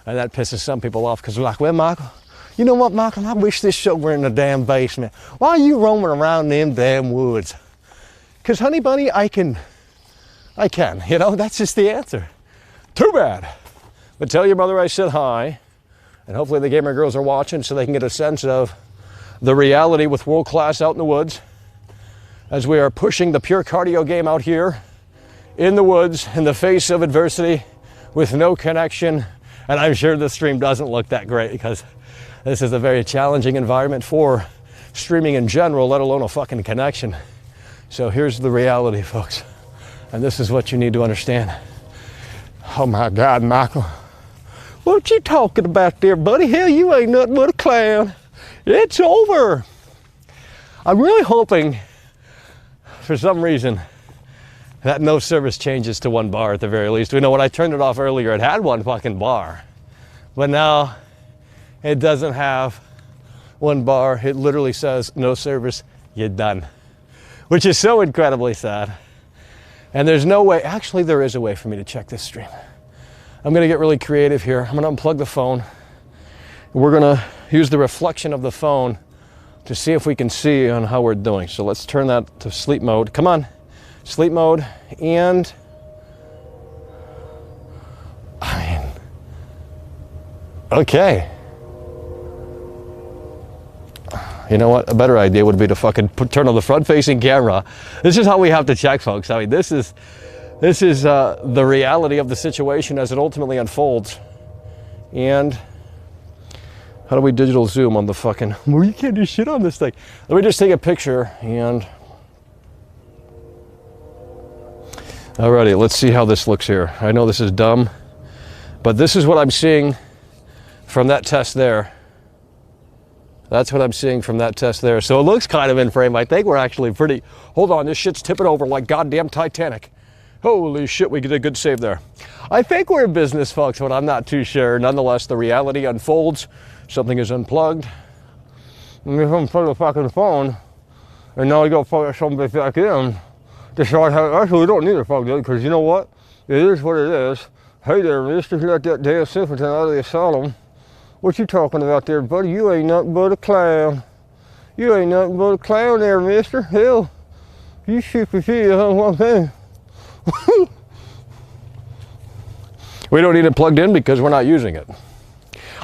and that pisses some people off because they're like, well, Michael, you know what, Michael, I wish this show were in the damn basement. Why are you roaming around them damn woods? Because, honey bunny, I can, you know, that's just the answer. Too bad. But tell your mother I said hi, and hopefully the gamer girls are watching so they can get a sense of the reality with world class out in the woods as we are pushing the pure cardio game out here in the woods in the face of adversity with no connection. And I'm sure the stream doesn't look that great because this is a very challenging environment for streaming in general, let alone a fucking connection. So here's the reality, folks. And this is what you need to understand. Oh my God, Michael. What you talking about there, buddy? Hell, you ain't nothing but a clown. It's over. I'm really hoping, for some reason, that no service changes to 1 bar at the very least. We know when I turned it off earlier, it had 1 fucking bar. But now, it doesn't have 1 bar. It literally says, no service, you're done. Which is so incredibly sad. And there's no way, actually there is a way for me to check this stream. I'm gonna get really creative here. I'm gonna unplug the phone. We're gonna use the reflection of the phone to see if we can see on how we're doing. So let's turn that to sleep mode. Come on, sleep mode. And I mean, okay. You know what? A better idea would be to fucking turn on the front-facing camera. This is how we have to check, folks. I mean, this is the reality of the situation as it ultimately unfolds. And how do we digital zoom on the fucking? Well, you can't do shit on this thing. Let me just take a picture and. Alrighty, let's see how this looks here. I know this is dumb, but this is what I'm seeing from that test there. That's what I'm seeing from that test there. So it looks kind of in frame. I think we're actually pretty, hold on, this shit's tipping over like goddamn Titanic. Holy shit, we did a good save there. I think we're in business, folks, but I'm not too sure. Nonetheless, the reality unfolds. Something is unplugged. And if I'm plugging the fucking phone, and now I go plug something back in, actually we don't need to plug it in, because you know what? It is what it is. Hey there, mister, let that damn simpleton out of the asylum. What you talking about there, buddy? You ain't nothing but a clown. You ain't nothing but a clown there, mister. Hell, you stupid shit, one thing. We don't need it plugged in because we're not using it.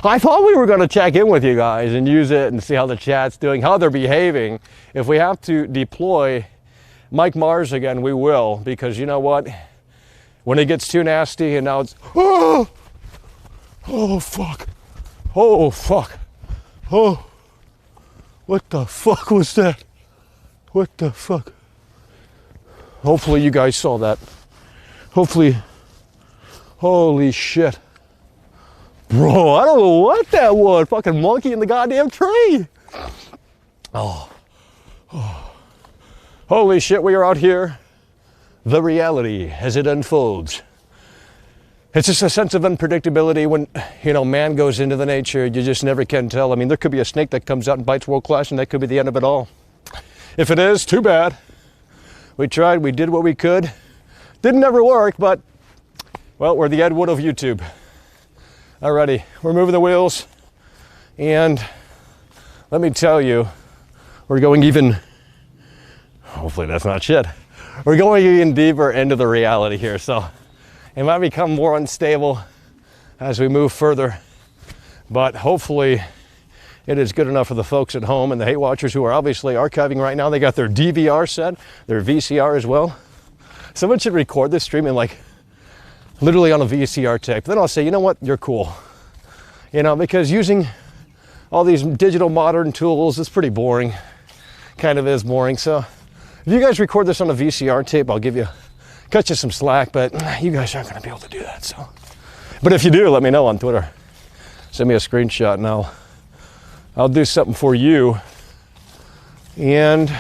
I thought we were going to check in with you guys and use it and see how the chat's doing, how they're behaving. If we have to deploy Mike Mars again, we will, because you know what? When it gets too nasty and now it's, oh fuck. Oh, fuck. Oh, what the fuck was that? What the fuck? Hopefully you guys saw that. Hopefully, holy shit. Bro, I don't know what that was. Fucking monkey in the goddamn tree. Oh. Holy shit, we are out here. The reality as it unfolds. It's just a sense of unpredictability when, you know, man goes into the nature, you just never can tell. I mean, there could be a snake that comes out and bites world class, and that could be the end of it all. If it is, too bad. We tried, we did what we could. Didn't ever work, but, well, we're the Ed Wood of YouTube. Alrighty, we're moving the wheels, and let me tell you, we're going even, hopefully that's not shit. We're going even deeper into the reality here, so. It might become more unstable as we move further, but hopefully it is good enough for the folks at home and the hate watchers who are obviously archiving right now. They got their DVR set, their VCR as well. Someone should record this stream in like literally on a VCR tape. Then I'll say, you know what, you're cool. You know, because using all these digital modern tools is pretty boring. Kind of is boring. So if you guys record this on a VCR tape, I'll cut you some slack, but you guys aren't going to be able to do that. So, but if you do, let me know on Twitter. Send me a screenshot and I'll do something for you. And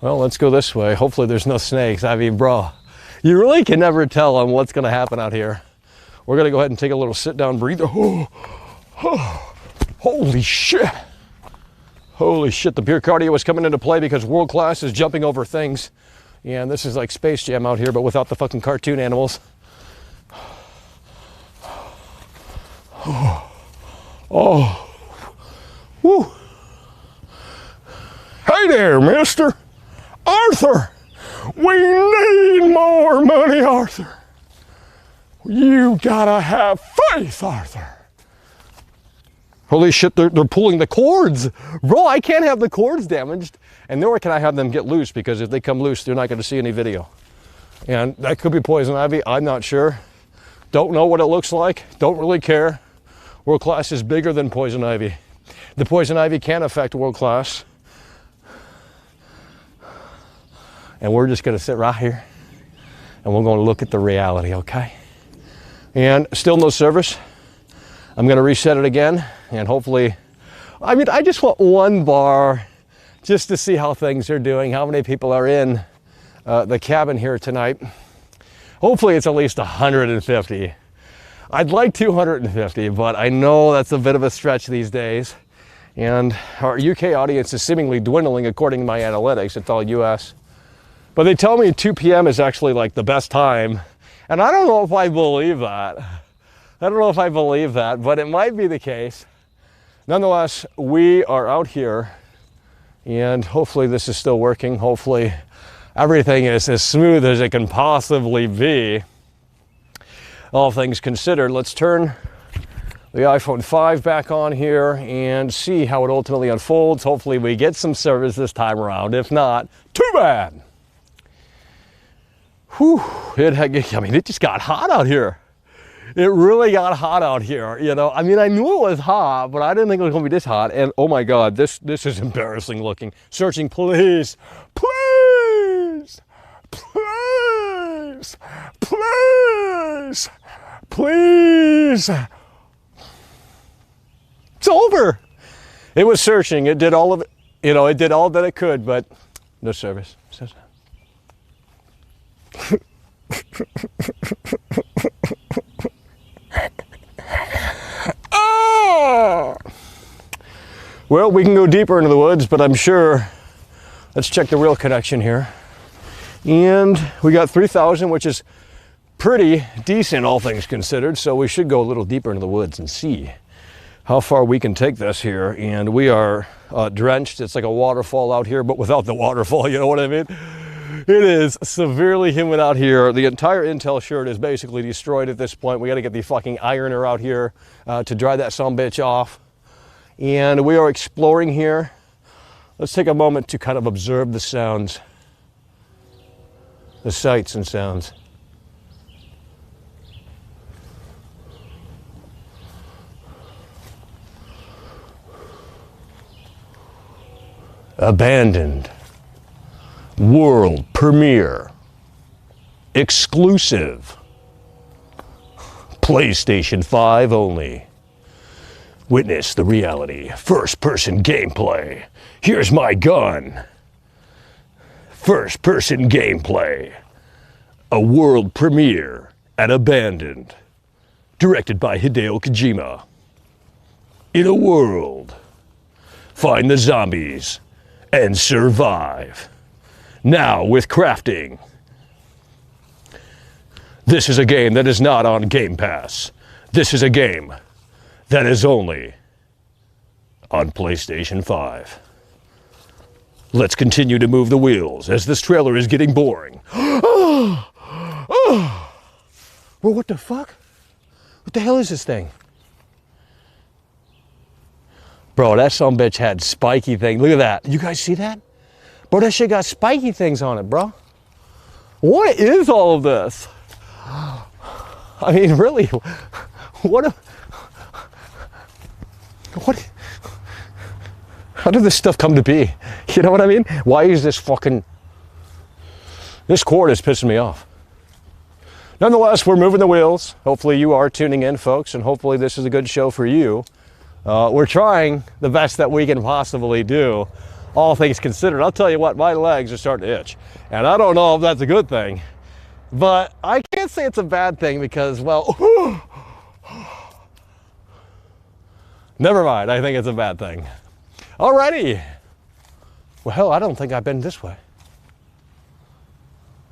well, let's go this way. Hopefully there's no snakes. I mean, bro, you really can never tell on what's going to happen out here. We're going to go ahead and take a little sit down breather. Holy shit. Holy shit. The pure cardio is coming into play because world class is jumping over things. Yeah, and this is like Space Jam out here, but without the fucking cartoon animals. Oh. Woo. Hey there, mister. Arthur. We need more money, Arthur. You gotta have faith, Arthur. Holy shit, they're pulling the cords. Bro, I can't have the cords damaged. And nor can I have them get loose, because if they come loose, they're not going to see any video. And that could be poison ivy. I'm not sure. Don't know what it looks like. Don't really care. World class is bigger than poison ivy. The poison ivy can affect world class. And we're just going to sit right here. And we're going to look at the reality, okay? And still no service. I'm going to reset it again. And hopefully, I mean, I just want one bar just to see how things are doing, how many people are in the cabin here tonight. Hopefully it's at least 150. I'd like 250, but I know that's a bit of a stretch these days. And our UK audience is seemingly dwindling according to my analytics. It's all US. But they tell me 2 p.m. is actually like the best time. And I don't know if I believe that. I don't know if I believe that, but it might be the case. Nonetheless, we are out here and hopefully this is still working. Hopefully everything is as smooth as it can possibly be. All things considered, let's turn the iPhone 5 back on here and see how it ultimately unfolds. Hopefully we get some service this time around. If not, too bad. Whew, it just got hot out here. It really got hot out here, you know. I mean, I knew it was hot, but I didn't think it was gonna be this hot. And oh my God, this is embarrassing looking. Searching, please, please, please, please, please. It's over. It was searching. It did all of it. You know, it did all that it could, but no service. Oh! Well, we can go deeper into the woods, but I'm sure. Let's check the real connection here. And we got 3,000, which is pretty decent, all things considered. So we should go a little deeper into the woods and see how far we can take this here. And we are drenched. It's like a waterfall out here, but without the waterfall, you know what I mean? It is severely humid out here. The entire Intel shirt is basically destroyed at this point. We got to get the fucking ironer out here to dry that sumbitch off. And we are exploring here. Let's take a moment to kind of observe the sounds, the sights and sounds. Abandoned. World premiere. Exclusive. PlayStation 5 only. Witness the reality. First-person gameplay. Here's my gun. First-person gameplay. A world premiere at Abandoned. Directed by Hideo Kojima. In a world. Find the zombies and survive. Now with crafting. This is a game that is not on Game Pass. This is a game that is only on PlayStation 5. Let's continue to move the wheels as this trailer is getting boring. Well, what the fuck? What the hell is this thing? Bro, that sumbitch had spiky thing. Look at that. You guys see that? Bro, that shit got spiky things on it, bro. What is all of this? I mean, really, what how did this stuff come to be? You know what I mean? Why is this cord is pissing me off. Nonetheless, we're moving the wheels. Hopefully you are tuning in, folks, and hopefully this is a good show for you. We're trying the best that we can possibly do. All things considered, I'll tell you what, my legs are starting to itch. And I don't know if that's a good thing, but I can't say it's a bad thing because, well, never mind, I think it's a bad thing. Alrighty. Well, hell, I don't think I've been this way.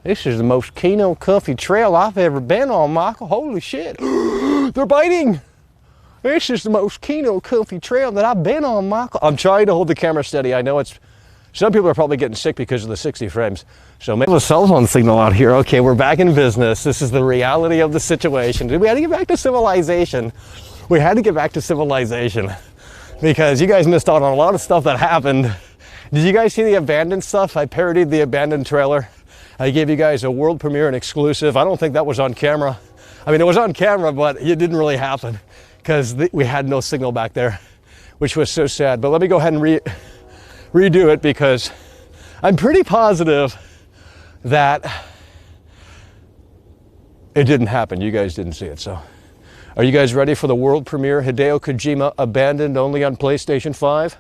This is the most Keno comfy trail I've ever been on, Michael. Holy shit. They're biting. This is the most Keno comfy trail that I've been on, Michael. I'm trying to hold the camera steady. I know some people are probably getting sick because of the 60 frames. So maybe the cell phone signal out here. Okay, we're back in business. This is the reality of the situation. We had to get back to civilization. We had to get back to civilization because you guys missed out on a lot of stuff that happened. Did you guys see the Abandoned stuff? I parodied the Abandoned trailer. I gave you guys a world premiere and exclusive. I don't think that was on camera. I mean, it was on camera, but it didn't really happen because we had no signal back there, which was so sad. But let me go ahead and redo it because I'm pretty positive that it didn't happen. You guys didn't see it. So are you guys ready for the world premiere? Hideo Kojima, Abandoned, only on PlayStation 5.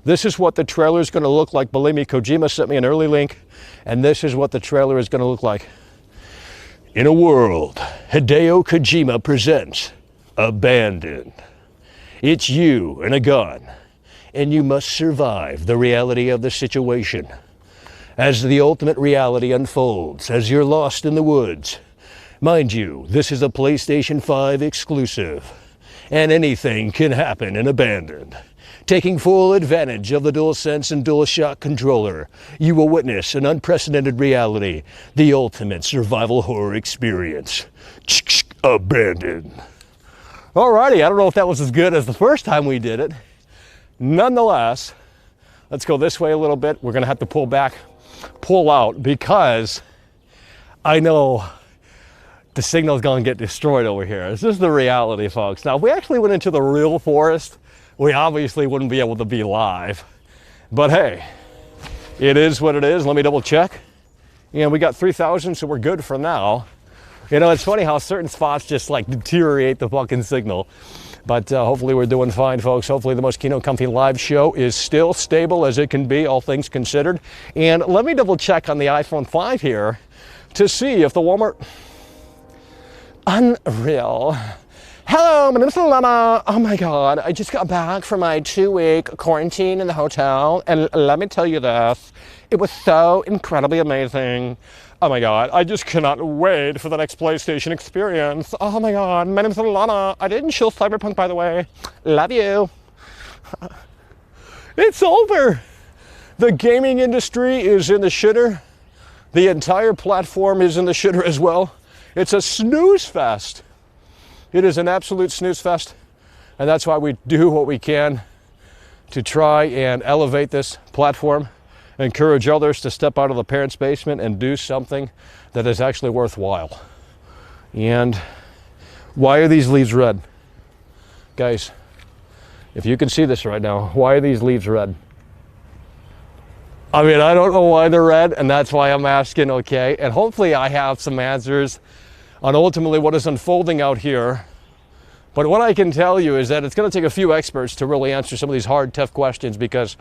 This is what the trailer is going to look like. Believe me, Kojima sent me an early link, and this is what the trailer is going to look like. In a world, Hideo Kojima presents Abandoned. It's you and a gun, and you must survive the reality of the situation. as the ultimate reality unfolds, as you're lost in the woods. Mind you, this is a PlayStation 5 exclusive, and anything can happen in Abandoned. Taking full advantage of the DualSense and DualShock controller, you will witness an unprecedented reality, the ultimate survival horror experience. Abandoned. Alrighty, I don't know if that was as good as the first time we did it. Nonetheless, let's go this way a little bit. We're gonna have to pull out, because I know the signal's gonna get destroyed over here. This is the reality, folks. Now, if we actually went into the real forest, we obviously wouldn't be able to be live. But hey, it is what it is. Let me double check. And we got 3,000, so we're good for now. You know, it's funny how certain spots just like deteriorate the fucking signal. But hopefully we're doing fine, folks. Hopefully the Moschino Comfy live show is still stable as it can be, all things considered. And let me double check on the iPhone 5 here to see if the Walmart... Unreal. Hello, my name's Lama. Oh my God, I just got back from my 2-week quarantine in the hotel, and let me tell you this, it was so incredibly amazing. Oh my God, I just cannot wait for the next PlayStation experience. Oh my God, my name's Lana. I didn't chill Cyberpunk, by the way. Love you. It's over. The gaming industry is in the shitter. The entire platform is in the shitter as well. It's a snooze fest. It is an absolute snooze fest. And that's why we do what we can to try and elevate this platform, encourage others to step out of the parents' basement and do something that is actually worthwhile. And why are these leaves red? Guys, if you can see this right now, why are these leaves red? I mean, I don't know why they're red, and that's why I'm asking, okay? And hopefully I have some answers on ultimately what is unfolding out here. But what I can tell you is that it's going to take a few experts to really answer some of these hard, tough questions, because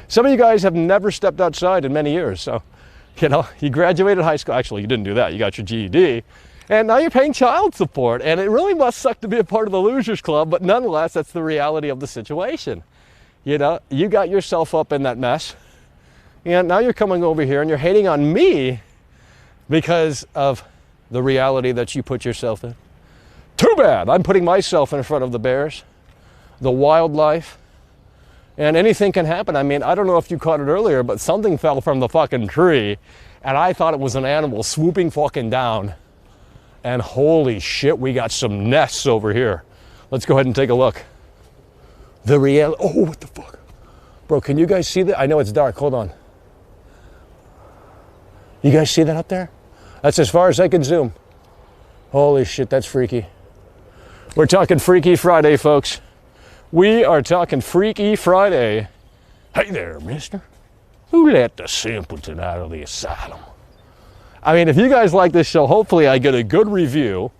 some of you guys have never stepped outside in many years. So, you know, you graduated high school. Actually, you didn't do that. You got your GED. And now you're paying child support. And it really must suck to be a part of the Losers Club. But nonetheless, that's the reality of the situation. You know, you got yourself up in that mess. And now you're coming over here and you're hating on me because of the reality that you put yourself in. Too bad. I'm putting myself in front of the bears, the wildlife, and anything can happen. I mean, I don't know if you caught it earlier, but something fell from the fucking tree, and I thought it was an animal swooping fucking down. And holy shit, we got some nests over here. Let's go ahead and take a look. The reality. Oh, what the fuck? Bro, can you guys see that? I know it's dark. Hold on. You guys see that up there? That's as far as I can zoom. Holy shit, that's freaky. We're talking Freaky Friday, folks. We are talking Freaky Friday. Hey there, mister. Who let the simpleton out of the asylum? I mean, if you guys like this show, hopefully I get a good review.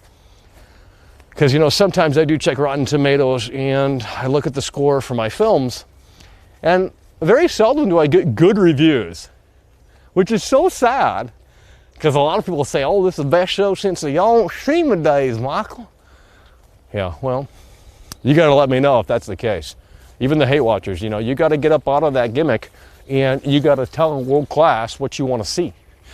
Because, you know, sometimes I do check Rotten Tomatoes and I look at the score for my films. And very seldom do I get good reviews, which is so sad. Because a lot of people say, oh, this is the best show since the young streaming days, Michael. Yeah, well, you got to let me know if that's the case. Even the hate watchers, you know, you got to get up out of that gimmick and you got to tell world class what you want to see.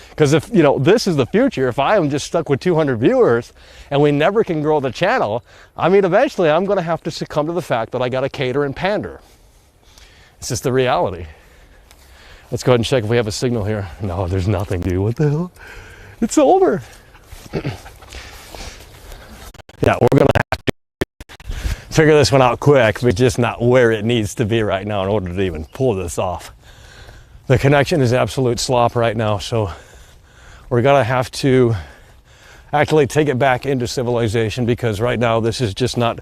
Because if, you know, this is the future, if I am just stuck with 200 viewers and we never can grow the channel, I mean, eventually I'm going to have to succumb to the fact that I got to cater and pander. It's just the reality. Let's go ahead and check if we have a signal here. No, there's nothing, dude. What the hell? It's over. Yeah, we're going to have to figure this one out quick, but just not where it needs to be right now in order to even pull this off. The connection is absolute slop right now, so we're going to have to actually take it back into civilization, because right now this is just not,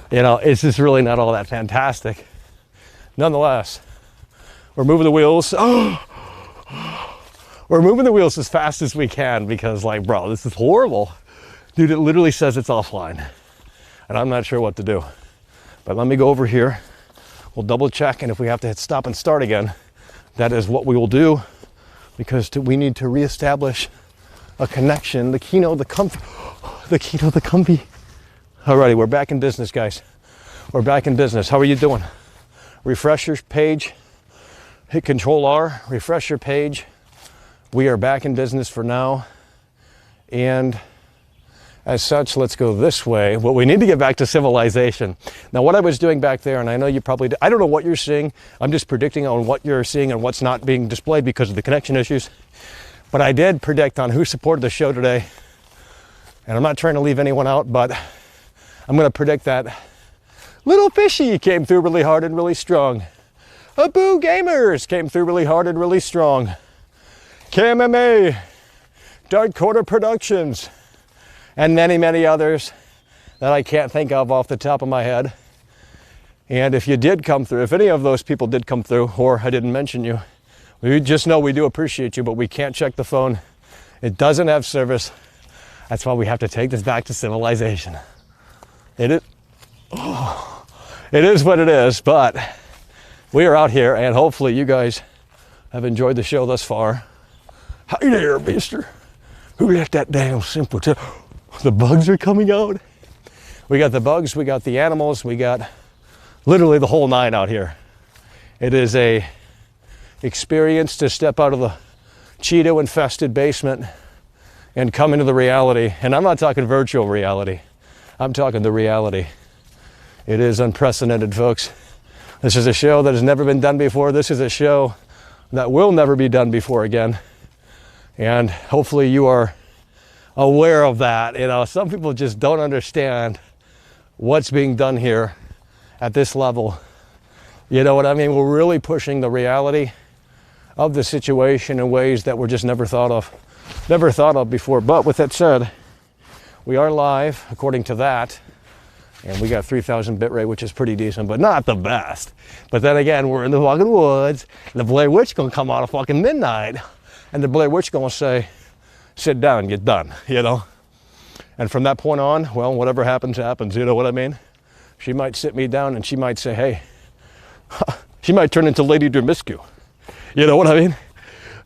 you know, it's just really not all that fantastic. Nonetheless, we're moving the wheels. We're moving the wheels as fast as we can, because, like, bro, this is horrible. Dude, it literally says it's offline. And I'm not sure what to do. But let me go over here. We'll double check, and if we have to hit stop and start again, that is what we will do, because we need to reestablish a connection. The Kino, the comfy. The Kino, the comfy. Alrighty, we're back in business, guys. We're back in business. How are you doing? Refresh your page. Hit Control R, refresh your page. We are back in business for now. And as such, let's go this way. Well, we need to get back to civilization. Now, what I was doing back there, and I know you probably, I don't know what you're seeing. I'm just predicting on what you're seeing and what's not being displayed because of the connection issues. But I did predict on who supported the show today. And I'm not trying to leave anyone out, but I'm going to predict that Little Fishy came through really hard and really strong. Abu Gamers came through really hard and really strong. KMMA, Dark Quarter Productions, and many, many others that I can't think of off the top of my head. And if you did come through, if any of those people did come through, or I didn't mention you, we just know we do appreciate you, but we can't check the phone. It doesn't have service. That's why we have to take this back to civilization. It is what it is, but we are out here, and hopefully you guys have enjoyed the show thus far. Hi there, mister. Who let that damn simpleton? The bugs are coming out. We got the bugs, we got the animals, we got literally the whole nine out here. It is a experience to step out of the Cheeto infested basement and come into the reality. And I'm not talking virtual reality. I'm talking the reality. It is unprecedented, folks. This is a show that has never been done before. This is a show that will never be done before again. And hopefully you are aware of that. You know, some people just don't understand what's being done here at this level. You know what I mean? We're really pushing the reality of the situation in ways that were just never thought of before. But with that said, we are live according to that, and we got 3,000 bit rate, which is pretty decent, but not the best. But then again, we're in the fucking woods, and the Blair Witch gonna come out at fucking midnight, and the Blair Witch gonna say, sit down and get done, you know? And from that point on, well, whatever happens, happens, you know what I mean? She might sit me down and she might say, hey, she might turn into Lady Dermiscu. You know what I mean?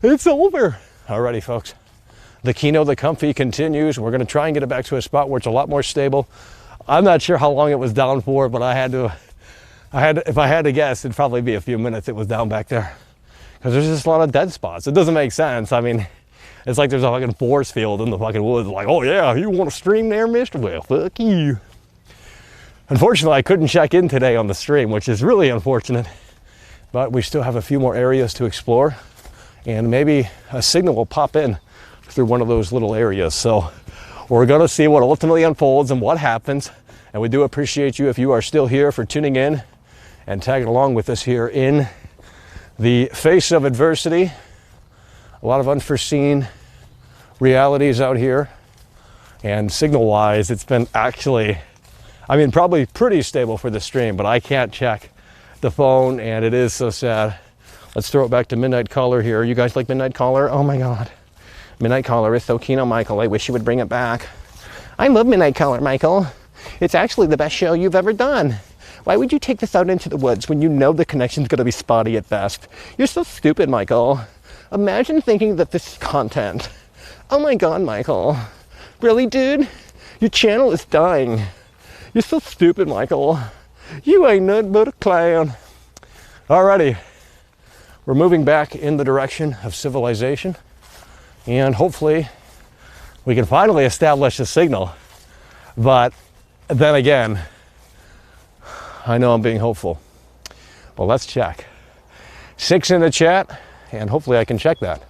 It's over. Alrighty, folks. The Kino, the Comfy continues. We're gonna try and get it back to a spot where it's a lot more stable. I'm not sure how long it was down for, but if I had to guess, it'd probably be a few minutes it was down back there. Because there's just a lot of dead spots. It doesn't make sense. I mean, it's like there's a fucking force field in the fucking woods. Like, oh yeah, you want to stream there, mister? Well, fuck you. Unfortunately, I couldn't check in today on the stream, which is really unfortunate. But we still have a few more areas to explore. And maybe a signal will pop in through one of those little areas. So we're going to see what ultimately unfolds and what happens. And we do appreciate you if you are still here for tuning in and tagging along with us here in the face of adversity. A lot of unforeseen realities out here, and signal wise it's been actually, I mean, probably pretty stable for the stream, but I can't check the phone and it is so sad. Let's throw it back to Midnight Caller here. You guys like Midnight Caller? Oh my god, Midnight Caller is so keen on Michael. I wish you would bring it back. I love Midnight Caller, Michael. It's actually the best show you've ever done. Why would you take this out into the woods when you know the connection's gonna be spotty at best? You're so stupid, Michael. Imagine thinking that this is content. Oh my god, Michael. Really, dude? Your channel is dying. You're so stupid, Michael. You ain't nothing but a clown. Alrighty. We're moving back in the direction of civilization. And hopefully we can finally establish a signal. But then again, I know I'm being hopeful. Well, let's check. 6 in the chat. And hopefully I can check that.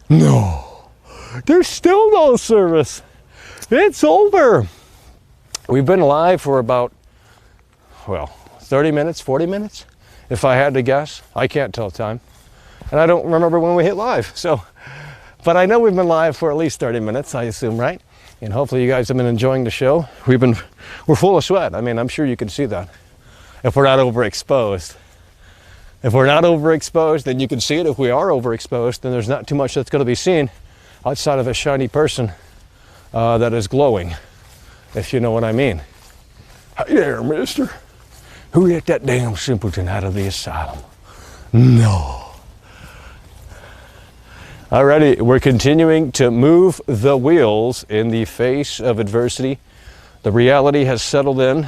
No, there's still no service. It's over. We've been live for about, well, 30 minutes, 40 minutes, if I had to guess. I can't tell time. And I don't remember when we hit live. So, but I know we've been live for at least 30 minutes, I assume, right? And hopefully you guys have been enjoying the show. We're full of sweat. I mean, I'm sure you can see that if we're not overexposed. If we're not overexposed, then you can see it. If we are overexposed, then there's not too much that's going to be seen outside of a shiny person that is glowing, if you know what I mean. Hey there, mister. Who let that damn simpleton out of the asylum? No. Alrighty, we're continuing to move the wheels in the face of adversity. The reality has settled in.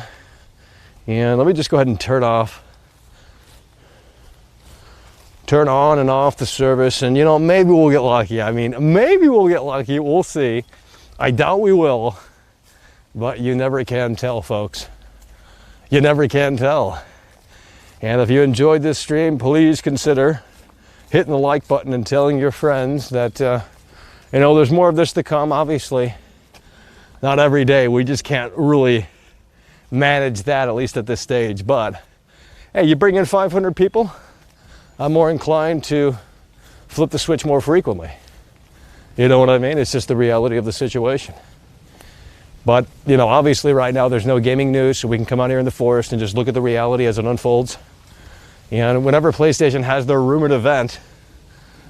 And let me just go ahead and turn off turn on and off the service, and you know, maybe we'll get lucky. I mean, maybe we'll get lucky. We'll see. I doubt we will, but you never can tell, folks. You never can tell. And if you enjoyed this stream, please consider hitting the like button and telling your friends that, you know, there's more of this to come. Obviously, not every day. We just can't really manage that, at least at this stage. But hey, you bring in 500 people, I'm more inclined to flip the switch more frequently. You know what I mean? It's just the reality of the situation. But, you know, obviously right now there's no gaming news, so we can come out here in the forest and just look at the reality as it unfolds. And whenever PlayStation has their rumored event,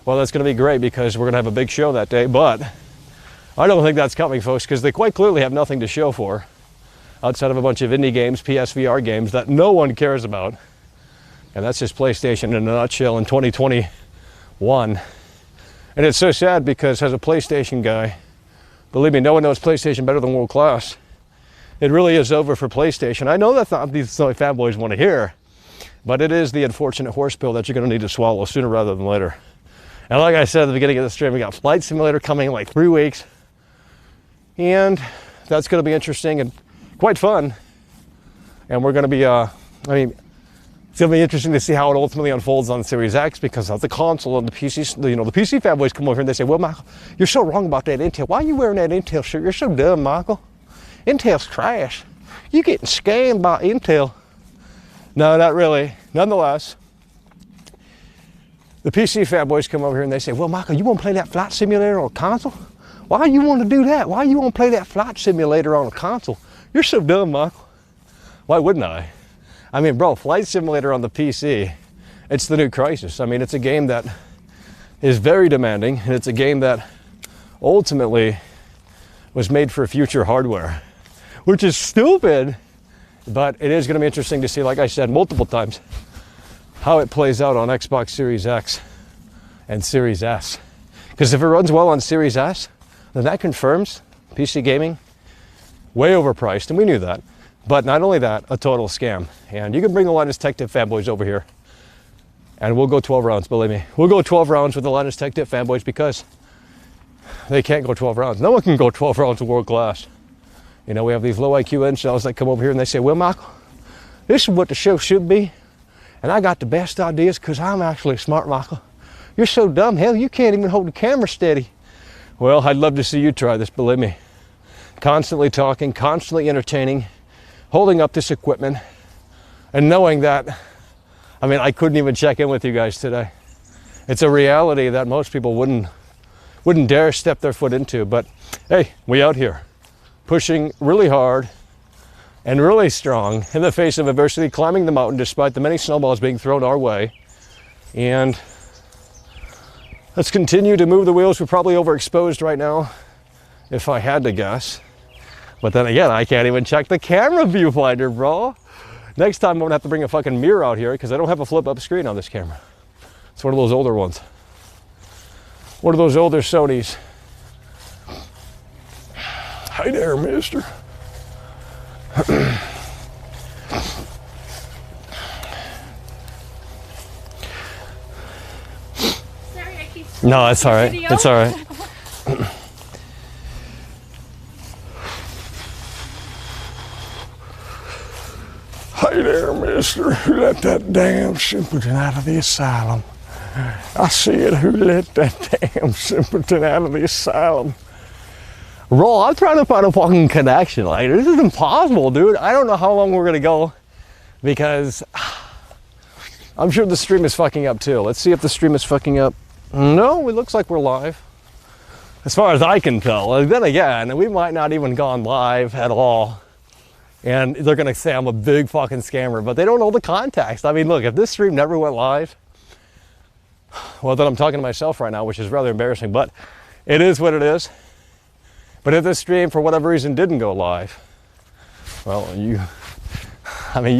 well, that's going to be great because we're going to have a big show that day. But I don't think that's coming, folks, because they quite clearly have nothing to show for outside of a bunch of indie games, PSVR games that no one cares about. And that's just PlayStation in a nutshell in 2021. And it's so sad because as a PlayStation guy, believe me, no one knows PlayStation better than world class. It really is over for PlayStation. I know that's not what these fanboys want to hear, but it is the unfortunate horse pill that you're going to need to swallow sooner rather than later. And like I said at the beginning of the stream, we got Flight Simulator coming in like 3 weeks. And that's going to be interesting and quite fun. And we're going to be, it's going to be interesting to see how it ultimately unfolds on the Series X because of the console and the PC. You know, the PC fanboys come over here and they say, well, Michael, you're so wrong about that Intel. Why are you wearing that Intel shirt? You're so dumb, Michael. Intel's trash. You're getting scammed by Intel. No, not really. Nonetheless, the PC fanboys come over here and they say, well, Michael, you want to play that Flight Simulator on a console? Why do you want to do that? Why do you want to play that Flight Simulator on a console? You're so dumb, Michael. Why wouldn't I? I mean, bro, Flight Simulator on the PC, it's the new crisis. I mean, it's a game that is very demanding, and it's a game that ultimately was made for future hardware, which is stupid, but it is going to be interesting to see, like I said multiple times, how it plays out on Xbox Series X and Series S. Because if it runs well on Series S, then that confirms PC gaming way overpriced, and we knew that. But not only that, a total scam. And you can bring the Linus Tech Tip fanboys over here, and we'll go 12 rounds, believe me. We'll go 12 rounds with the Linus Tech Tip fanboys because they can't go 12 rounds. No one can go 12 rounds with world class. You know, we have these low IQ incels that come over here and they say, well, Michael, this is what the show should be. And I got the best ideas because I'm actually smart, Michael. You're so dumb, hell, you can't even hold the camera steady. Well, I'd love to see you try this, believe me. Constantly talking, constantly entertaining, holding up this equipment, and knowing that, I mean, I couldn't even check in with you guys today. It's a reality that most people wouldn't dare step their foot into, but hey, we out here, pushing really hard and really strong in the face of adversity, climbing the mountain despite the many snowballs being thrown our way, and let's continue to move the wheels. We're probably overexposed right now, if I had to guess. But then again, I can't even check the camera viewfinder, bro. Next time I'm gonna have to bring a fucking mirror out here because I don't have a flip-up screen on this camera. It's one of those older ones. One of those older Sonys. Hi there, mister. No, it's all right. It's all right. Hey there, mister. Who let that damn simpleton out of the asylum? I said, who let that damn simpleton out of the asylum? Bro, I'm trying to find a fucking connection. Like, this is impossible, dude. I don't know how long we're gonna go because I'm sure the stream is fucking up too. Let's see if the stream is fucking up. No, it looks like we're live. As far as I can tell. And then again, we might not even gone live at all. And they're gonna say I'm a big fucking scammer, but they don't know the context. I mean, look, if this stream never went live, well, then I'm talking to myself right now, which is rather embarrassing, but it is what it is. But if this stream, for whatever reason, didn't go live, well, you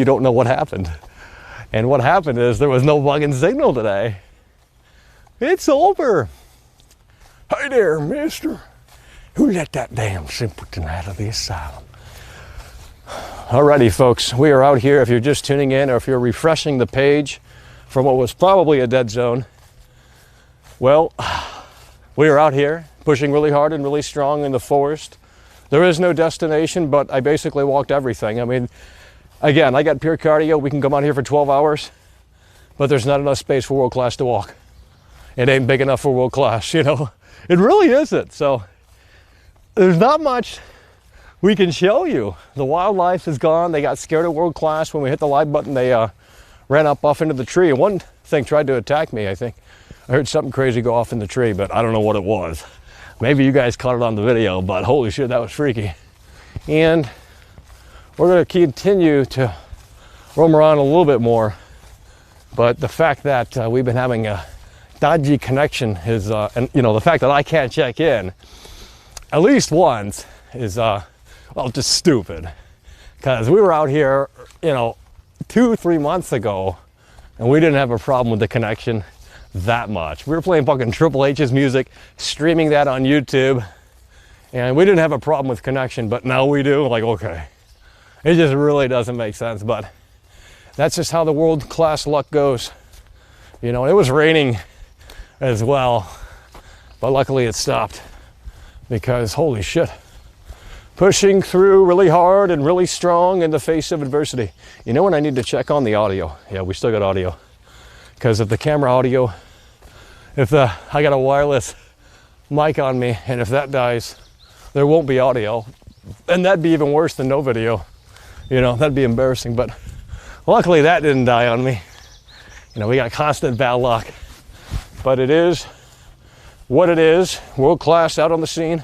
don't know what happened. And what happened is there was no fucking signal today. It's over. Hey there, mister. Who let that damn simpleton out of the asylum? Alrighty, folks, we are out here. If you're just tuning in or if you're refreshing the page from what was probably a dead zone. Well, we were out here pushing really hard and really strong in the forest. There is no destination, but I basically walked everything. I mean, again, I got pure cardio. We can come out here for 12 hours, but there's not enough space for world class to walk. It ain't big enough for world class, you know? It really isn't. So there's not much we can show you. The wildlife is gone. They got scared of world class. When we hit the live button, they ran up off into the tree. And one thing tried to attack me, I think. I heard something crazy go off in the tree, but I don't know what it was. Maybe you guys caught it on the video, but holy shit, that was freaky. And we're gonna continue to roam around a little bit more. But the fact that we've been having a dodgy connection is, and you know, the fact that I can't check in at least once is, well, just stupid. Because we were out here, you know, 2-3 months ago, and we didn't have a problem with the connection that much. We were playing fucking Triple H's music, streaming that on YouTube, and we didn't have a problem with connection, but now we do. Like, okay, it just really doesn't make sense, but that's just how the world-class luck goes. You know, it was raining as well, but luckily it stopped because holy shit, pushing through really hard and really strong in the face of adversity. You know when I need to check on the audio? Yeah, we still got audio. Because if the camera audio, I got a wireless mic on me, and if that dies, there won't be audio. And that'd be even worse than no video. You know, that'd be embarrassing, but luckily that didn't die on me. You know, we got constant bad luck. But it is what it is. World class out on the scene.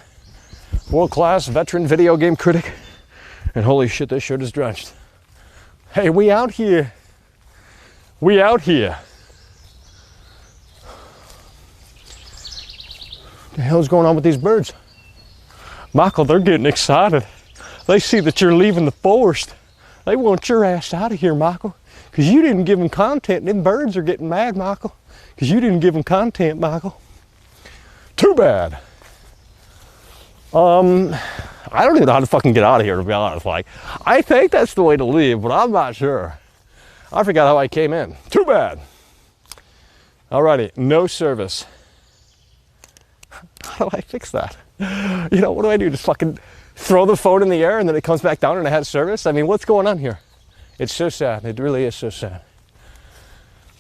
World class veteran video game critic. And holy shit, this shirt is drenched. Hey, we out here. We out here. What the hell's going on with these birds? Michael, they're getting excited. They see that you're leaving the forest. They want your ass out of here, Michael, because you didn't give them content. Them birds are getting mad, Michael, because you didn't give them content, Michael. Too bad. I don't even know how to fucking get out of here, to be honest. Like, I think that's the way to leave, but I'm not sure. I forgot how I came in. Too bad. Alrighty, no service. How do I fix that? You know, what do I do? Just fucking throw the phone in the air and then it comes back down and it has service? I mean, what's going on here? It's so sad. It really is so sad.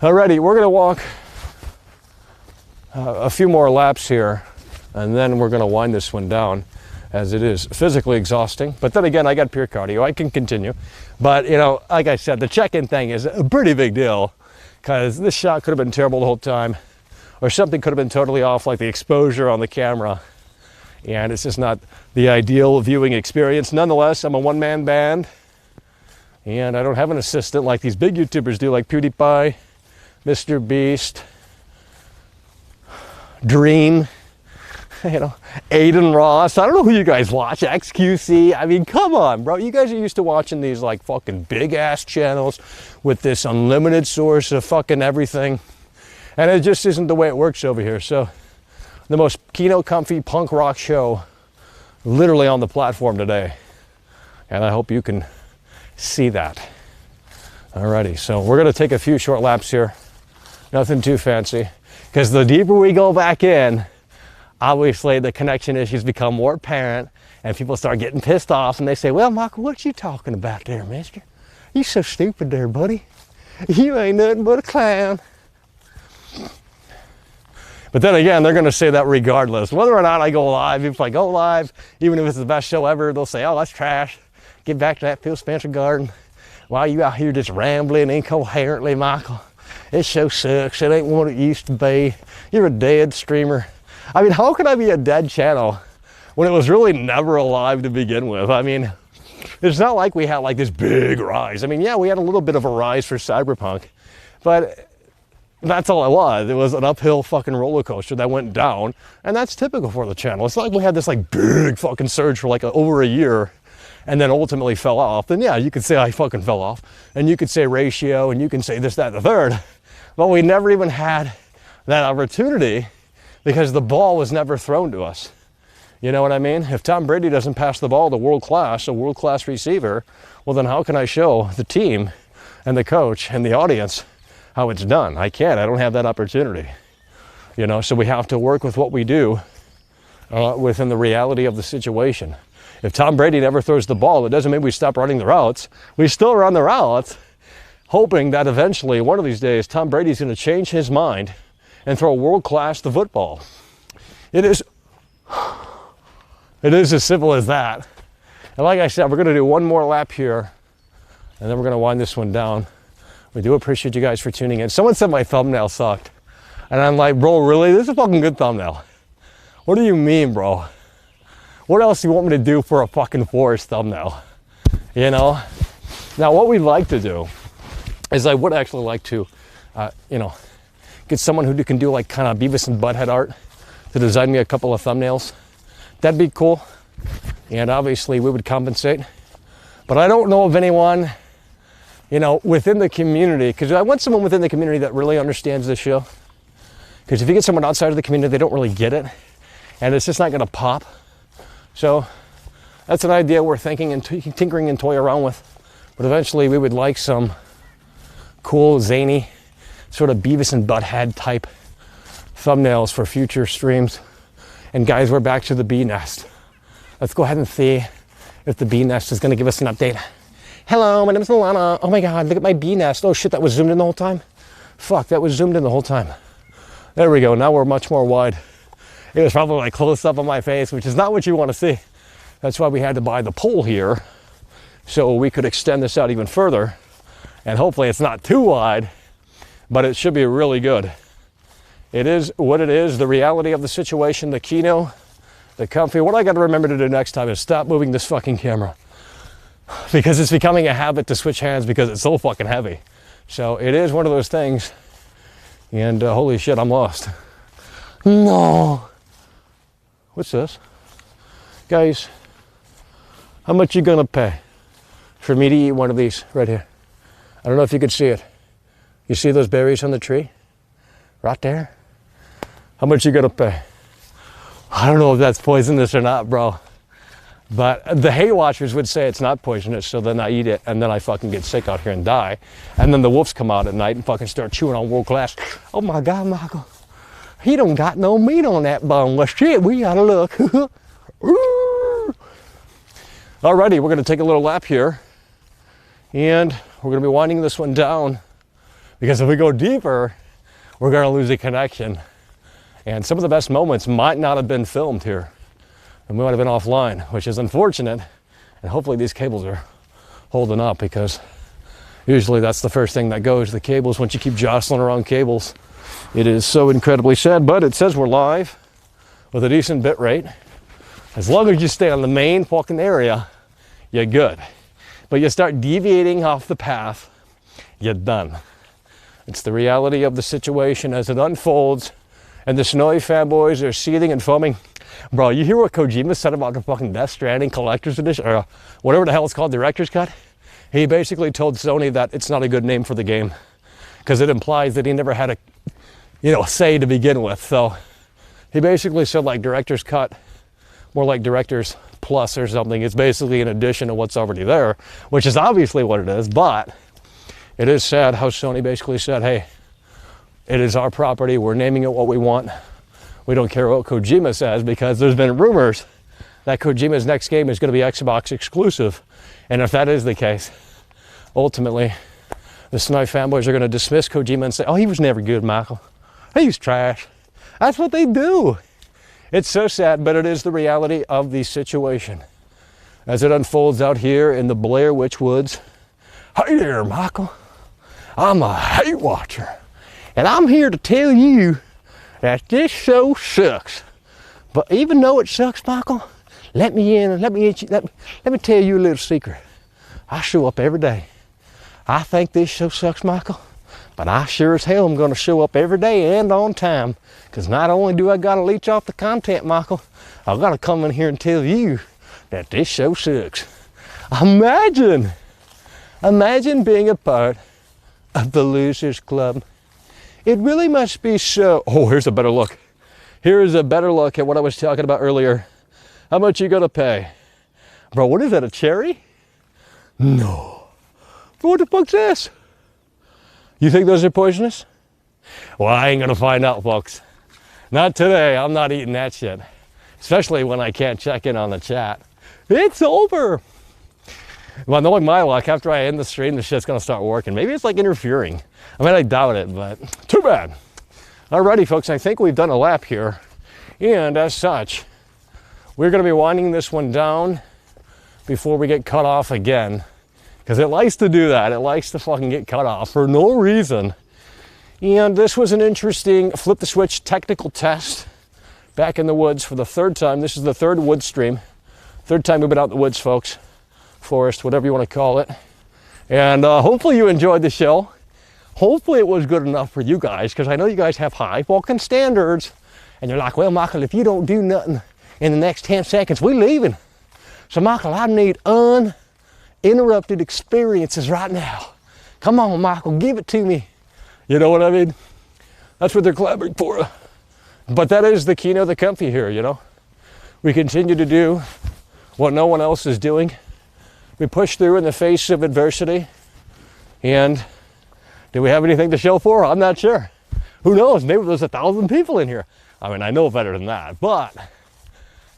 Alrighty, we're gonna walk a few more laps here, and then we're gonna wind this one down, as it is physically exhausting. But then again, I got pure cardio. I can continue. But, you know, like I said, the check-in thing is a pretty big deal, because this shot could have been terrible the whole time, or something could have been totally off, like the exposure on the camera. And it's just not the ideal viewing experience. Nonetheless, I'm a one-man band, and I don't have an assistant like these big YouTubers do, like PewDiePie, Mr. Beast, Dream, you know, Aiden Ross. I don't know who you guys watch, XQC. I mean, come on, bro. You guys are used to watching these like fucking big ass channels with this unlimited source of fucking everything. And it just isn't the way it works over here. So the most keynote comfy punk rock show literally on the platform today. And I hope you can see that. Alrighty, so we're gonna take a few short laps here. Nothing too fancy. Because the deeper we go back in, obviously the connection issues become more apparent and people start getting pissed off and they say, well, Michael, what you talking about there, mister? You so stupid there, buddy. You ain't nothing but a clown. But then again, they're gonna say that regardless. Whether or not I go live, if I go live, even if it's the best show ever, they'll say, oh, that's trash. Get back to that Phil Spencer garden. Why you out here just rambling incoherently, Michael? This show sucks. It ain't what it used to be. You're a dead streamer. I mean, how could I be a dead channel when it was really never alive to begin with? I mean, it's not like we had like this big rise. I mean, yeah, we had a little bit of a rise for Cyberpunk, but that's all it was. It was an uphill fucking roller coaster that went down, and that's typical for the channel. It's not like we had this like big fucking surge for like over a year and then ultimately fell off. Then yeah, you could say I fucking fell off, and you could say ratio, and you can say this, that, and the third, but we never even had that opportunity because the ball was never thrown to us. You know what I mean? If Tom Brady doesn't pass the ball to a world-class receiver, well then how can I show the team and the coach and the audience how it's done. I can't. I don't have that opportunity. You know, so we have to work with what we do within the reality of the situation. If Tom Brady never throws the ball, it doesn't mean we stop running the routes. We still run the routes, hoping that eventually, one of these days, Tom Brady's going to change his mind and throw world-class the football. It is as simple as that. And like I said, we're going to do one more lap here, and then we're going to wind this one down. We do appreciate you guys for tuning in. Someone said my thumbnail sucked. And I'm like, bro, really? This is a fucking good thumbnail. What do you mean, bro? What else do you want me to do for a fucking forest thumbnail? You know? Now, what we'd like to do is I would actually like to, you know, get someone who can do like kind of Beavis and Butthead art to design me a couple of thumbnails. That'd be cool. And obviously we would compensate. But I don't know of anyone, you know, within the community, because I want someone within the community that really understands this show. Because if you get someone outside of the community, they don't really get it. And it's just not going to pop. So that's an idea we're thinking and tinkering and toy around with. But eventually we would like some cool, zany, sort of Beavis and Butthead type thumbnails for future streams. And guys, we're back to the bee nest. Let's go ahead and see if the bee nest is going to give us an update. Hello, my name is Alana. Oh my God, look at my bee nest. Oh shit, that was zoomed in the whole time? Fuck, that was zoomed in the whole time. There we go, now we're much more wide. It was probably like close up on my face, which is not what you want to see. That's why we had to buy the pole here, so we could extend this out even further. And hopefully it's not too wide, but it should be really good. It is what it is, the reality of the situation, the Kino, the Comfy. What I got to remember to do next time is stop moving this fucking camera. Because it's becoming a habit to switch hands because it's so fucking heavy. So it is one of those things. And holy shit, I'm lost. No. What's this? Guys, how much you gonna pay for me to eat one of these right here? I don't know if you could see it. You see those berries on the tree? Right there? How much you gonna pay? I don't know if that's poisonous or not, bro. But the hate watchers would say it's not poisonous, so then I eat it, and then I fucking get sick out here and die. And then the wolves come out at night and fucking start chewing on world class. Oh my God, Michael. He don't got no meat on that bone. Well, shit, we gotta look. Alrighty, we're gonna take a little lap here. And we're gonna be winding this one down. Because if we go deeper, we're gonna lose a connection. And some of the best moments might not have been filmed here. And we might have been offline, which is unfortunate. And hopefully these cables are holding up, because usually that's the first thing that goes, the cables. Once you keep jostling around cables, it is so incredibly sad. But it says we're live with a decent bit rate. As long as you stay on the main fucking area, you're good. But you start deviating off the path, you're done. It's the reality of the situation as it unfolds. And the Snowy fanboys are seething and foaming. Bro, you hear what Kojima said about the fucking Death Stranding Collector's Edition, or whatever the hell it's called, Director's Cut? He basically told Sony that it's not a good name for the game, because it implies that he never had a, you know, say to begin with. So he basically said like Director's Cut, more like Director's Plus or something. It's basically an addition to what's already there, which is obviously what it is. But it is sad how Sony basically said, hey, it is our property, we're naming it what we want. We don't care what Kojima says, because there's been rumors that Kojima's next game is going to be Xbox exclusive. And if that is the case, ultimately, the Snowy fanboys are going to dismiss Kojima and say, oh, he was never good, Michael. He was trash. That's what they do. It's so sad, but it is the reality of the situation as it unfolds out here in the Blair Witch Woods. Hey there, Michael. I'm a hate watcher, and I'm here to tell you that this show sucks. But even though it sucks, Michael, let me tell you a little secret. I show up every day. I think this show sucks, Michael, but I sure as hell am going to show up every day and on time. Because not only do I got to leech off the content, Michael, I've got to come in here and tell you that this show sucks. Imagine being a part of the Losers Club. It really must be so. Oh, here's a better look. Here is a better look at what I was talking about earlier. How much you gonna pay? Bro, what is that, a cherry? No. What the fuck's this? You think those are poisonous? Well, I ain't gonna find out, folks. Not today. I'm not eating that shit. Especially when I can't check in on the chat. It's over. Well, knowing my luck, after I end the stream, the shit's gonna start working. Maybe it's like interfering. I mean, I doubt it, but too bad. Alrighty, folks, I think we've done a lap here. And as such, we're gonna be winding this one down before we get cut off again. Because it likes to do that. It likes to fucking get cut off for no reason. And this was an interesting flip the switch technical test back in the woods for the third time. This is the third wood stream. Third time we've been out in the woods, folks. Forest, whatever you want to call it. And hopefully you enjoyed the show. Hopefully it was good enough for you guys, because I know you guys have high fucking standards. And you're like, well, Michael, if you don't do nothing in the next 10 seconds, we leaving. So, Michael, I need uninterrupted experiences right now. Come on, Michael, give it to me. You know what I mean? That's what they're clamoring for. But that is the keynote of the comfy here, you know? We continue to do what no one else is doing. We push through in the face of adversity. And do we have anything to show for? I'm not sure. Who knows? Maybe there's 1,000 people in here. I mean, I know better than that, but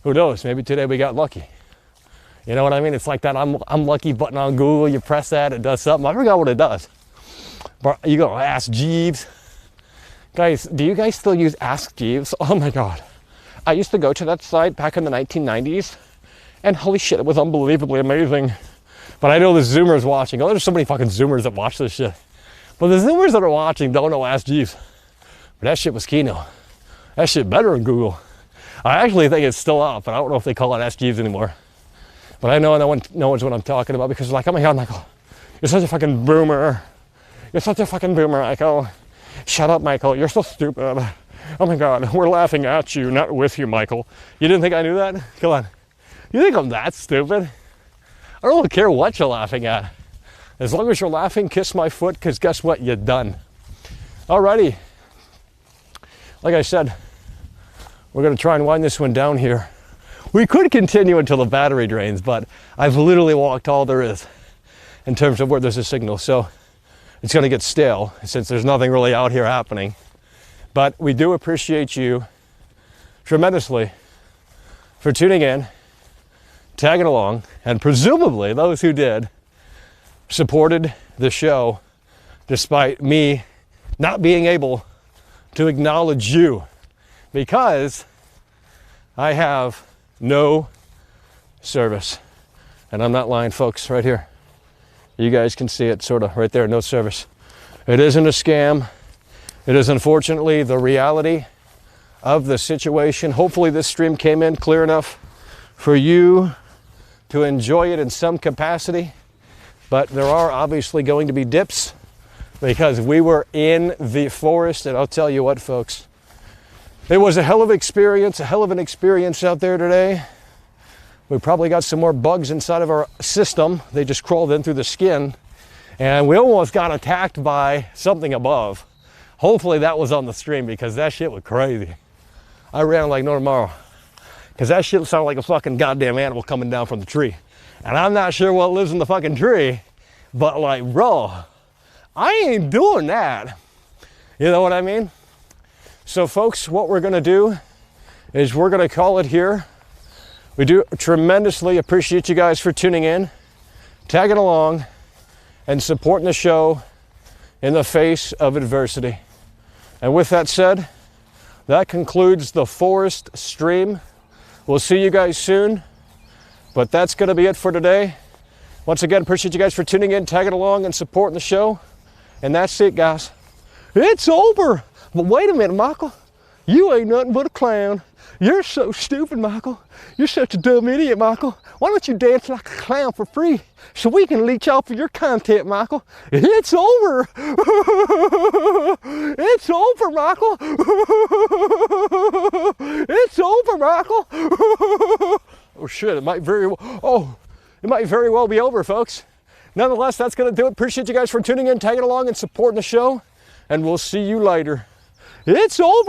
who knows? Maybe today we got lucky. You know what I mean? It's like that I'm lucky button on Google. You press that, it does something. I forgot what it does. But you go, Ask Jeeves. Guys, do you guys still use Ask Jeeves? Oh my God. I used to go to that site back in the 1990s, and holy shit, it was unbelievably amazing. But I know the Zoomers watching. Oh, there's so many fucking Zoomers that watch this shit. But the Zoomers that are watching don't know Ask Jeeves. But that shit was Kino. That shit better than Google. I actually think it's still up, but I don't know if they call it Ask Jeeves anymore. But I know no one knows what I'm talking about, because they're like, oh my God, Michael, you're such a fucking boomer. You're such a fucking boomer, Michael. Shut up, Michael. You're so stupid. Oh my God, we're laughing at you, not with you, Michael. You didn't think I knew that? Come on. You think I'm that stupid? I don't care what you're laughing at. As long as you're laughing, kiss my foot, because guess what? You're done. Alrighty. Like I said, we're going to try and wind this one down here. We could continue until the battery drains, but I've literally walked all there is in terms of where there's a signal. So it's going to get stale since there's nothing really out here happening. But we do appreciate you tremendously for tuning in, tagging along, and presumably those who did supported the show despite me not being able to acknowledge you, because I have no service. And I'm not lying, folks, right here. You guys can see it sort of right there, no service. It isn't a scam. It is unfortunately the reality of the situation. Hopefully this stream came in clear enough for you to enjoy it in some capacity. But there are obviously going to be dips, because we were in the forest, and I'll tell you what, folks, it was a hell of an experience out there today. We probably got some more bugs inside of our system. They just crawled in through the skin, and we almost got attacked by something above. Hopefully that was on the stream, because that shit was crazy. I ran like no tomorrow, because that shit sounded like a fucking goddamn animal coming down from the tree. And I'm not sure what lives in the fucking tree, but like, bro, I ain't doing that. You know what I mean? So folks, what we're gonna do is we're gonna call it here. We do tremendously appreciate you guys for tuning in, tagging along, and supporting the show in the face of adversity. And with that said, that concludes the forest stream. We'll see you guys soon, but that's gonna be it for today. Once again, appreciate you guys for tuning in, tagging along, and supporting the show. And that's it, guys. It's over. But wait a minute, Michael. You ain't nothing but a clown. You're so stupid, Michael. You're such a dumb idiot, Michael. Why don't you dance like a clown for free so we can leech off of your content, Michael? It's over. It's over, Michael. It's over, Michael. Oh shit, it might very well be over, folks. Nonetheless, that's going to do it. Appreciate you guys for tuning in, tagging along, and supporting the show. And we'll see you later. It's over.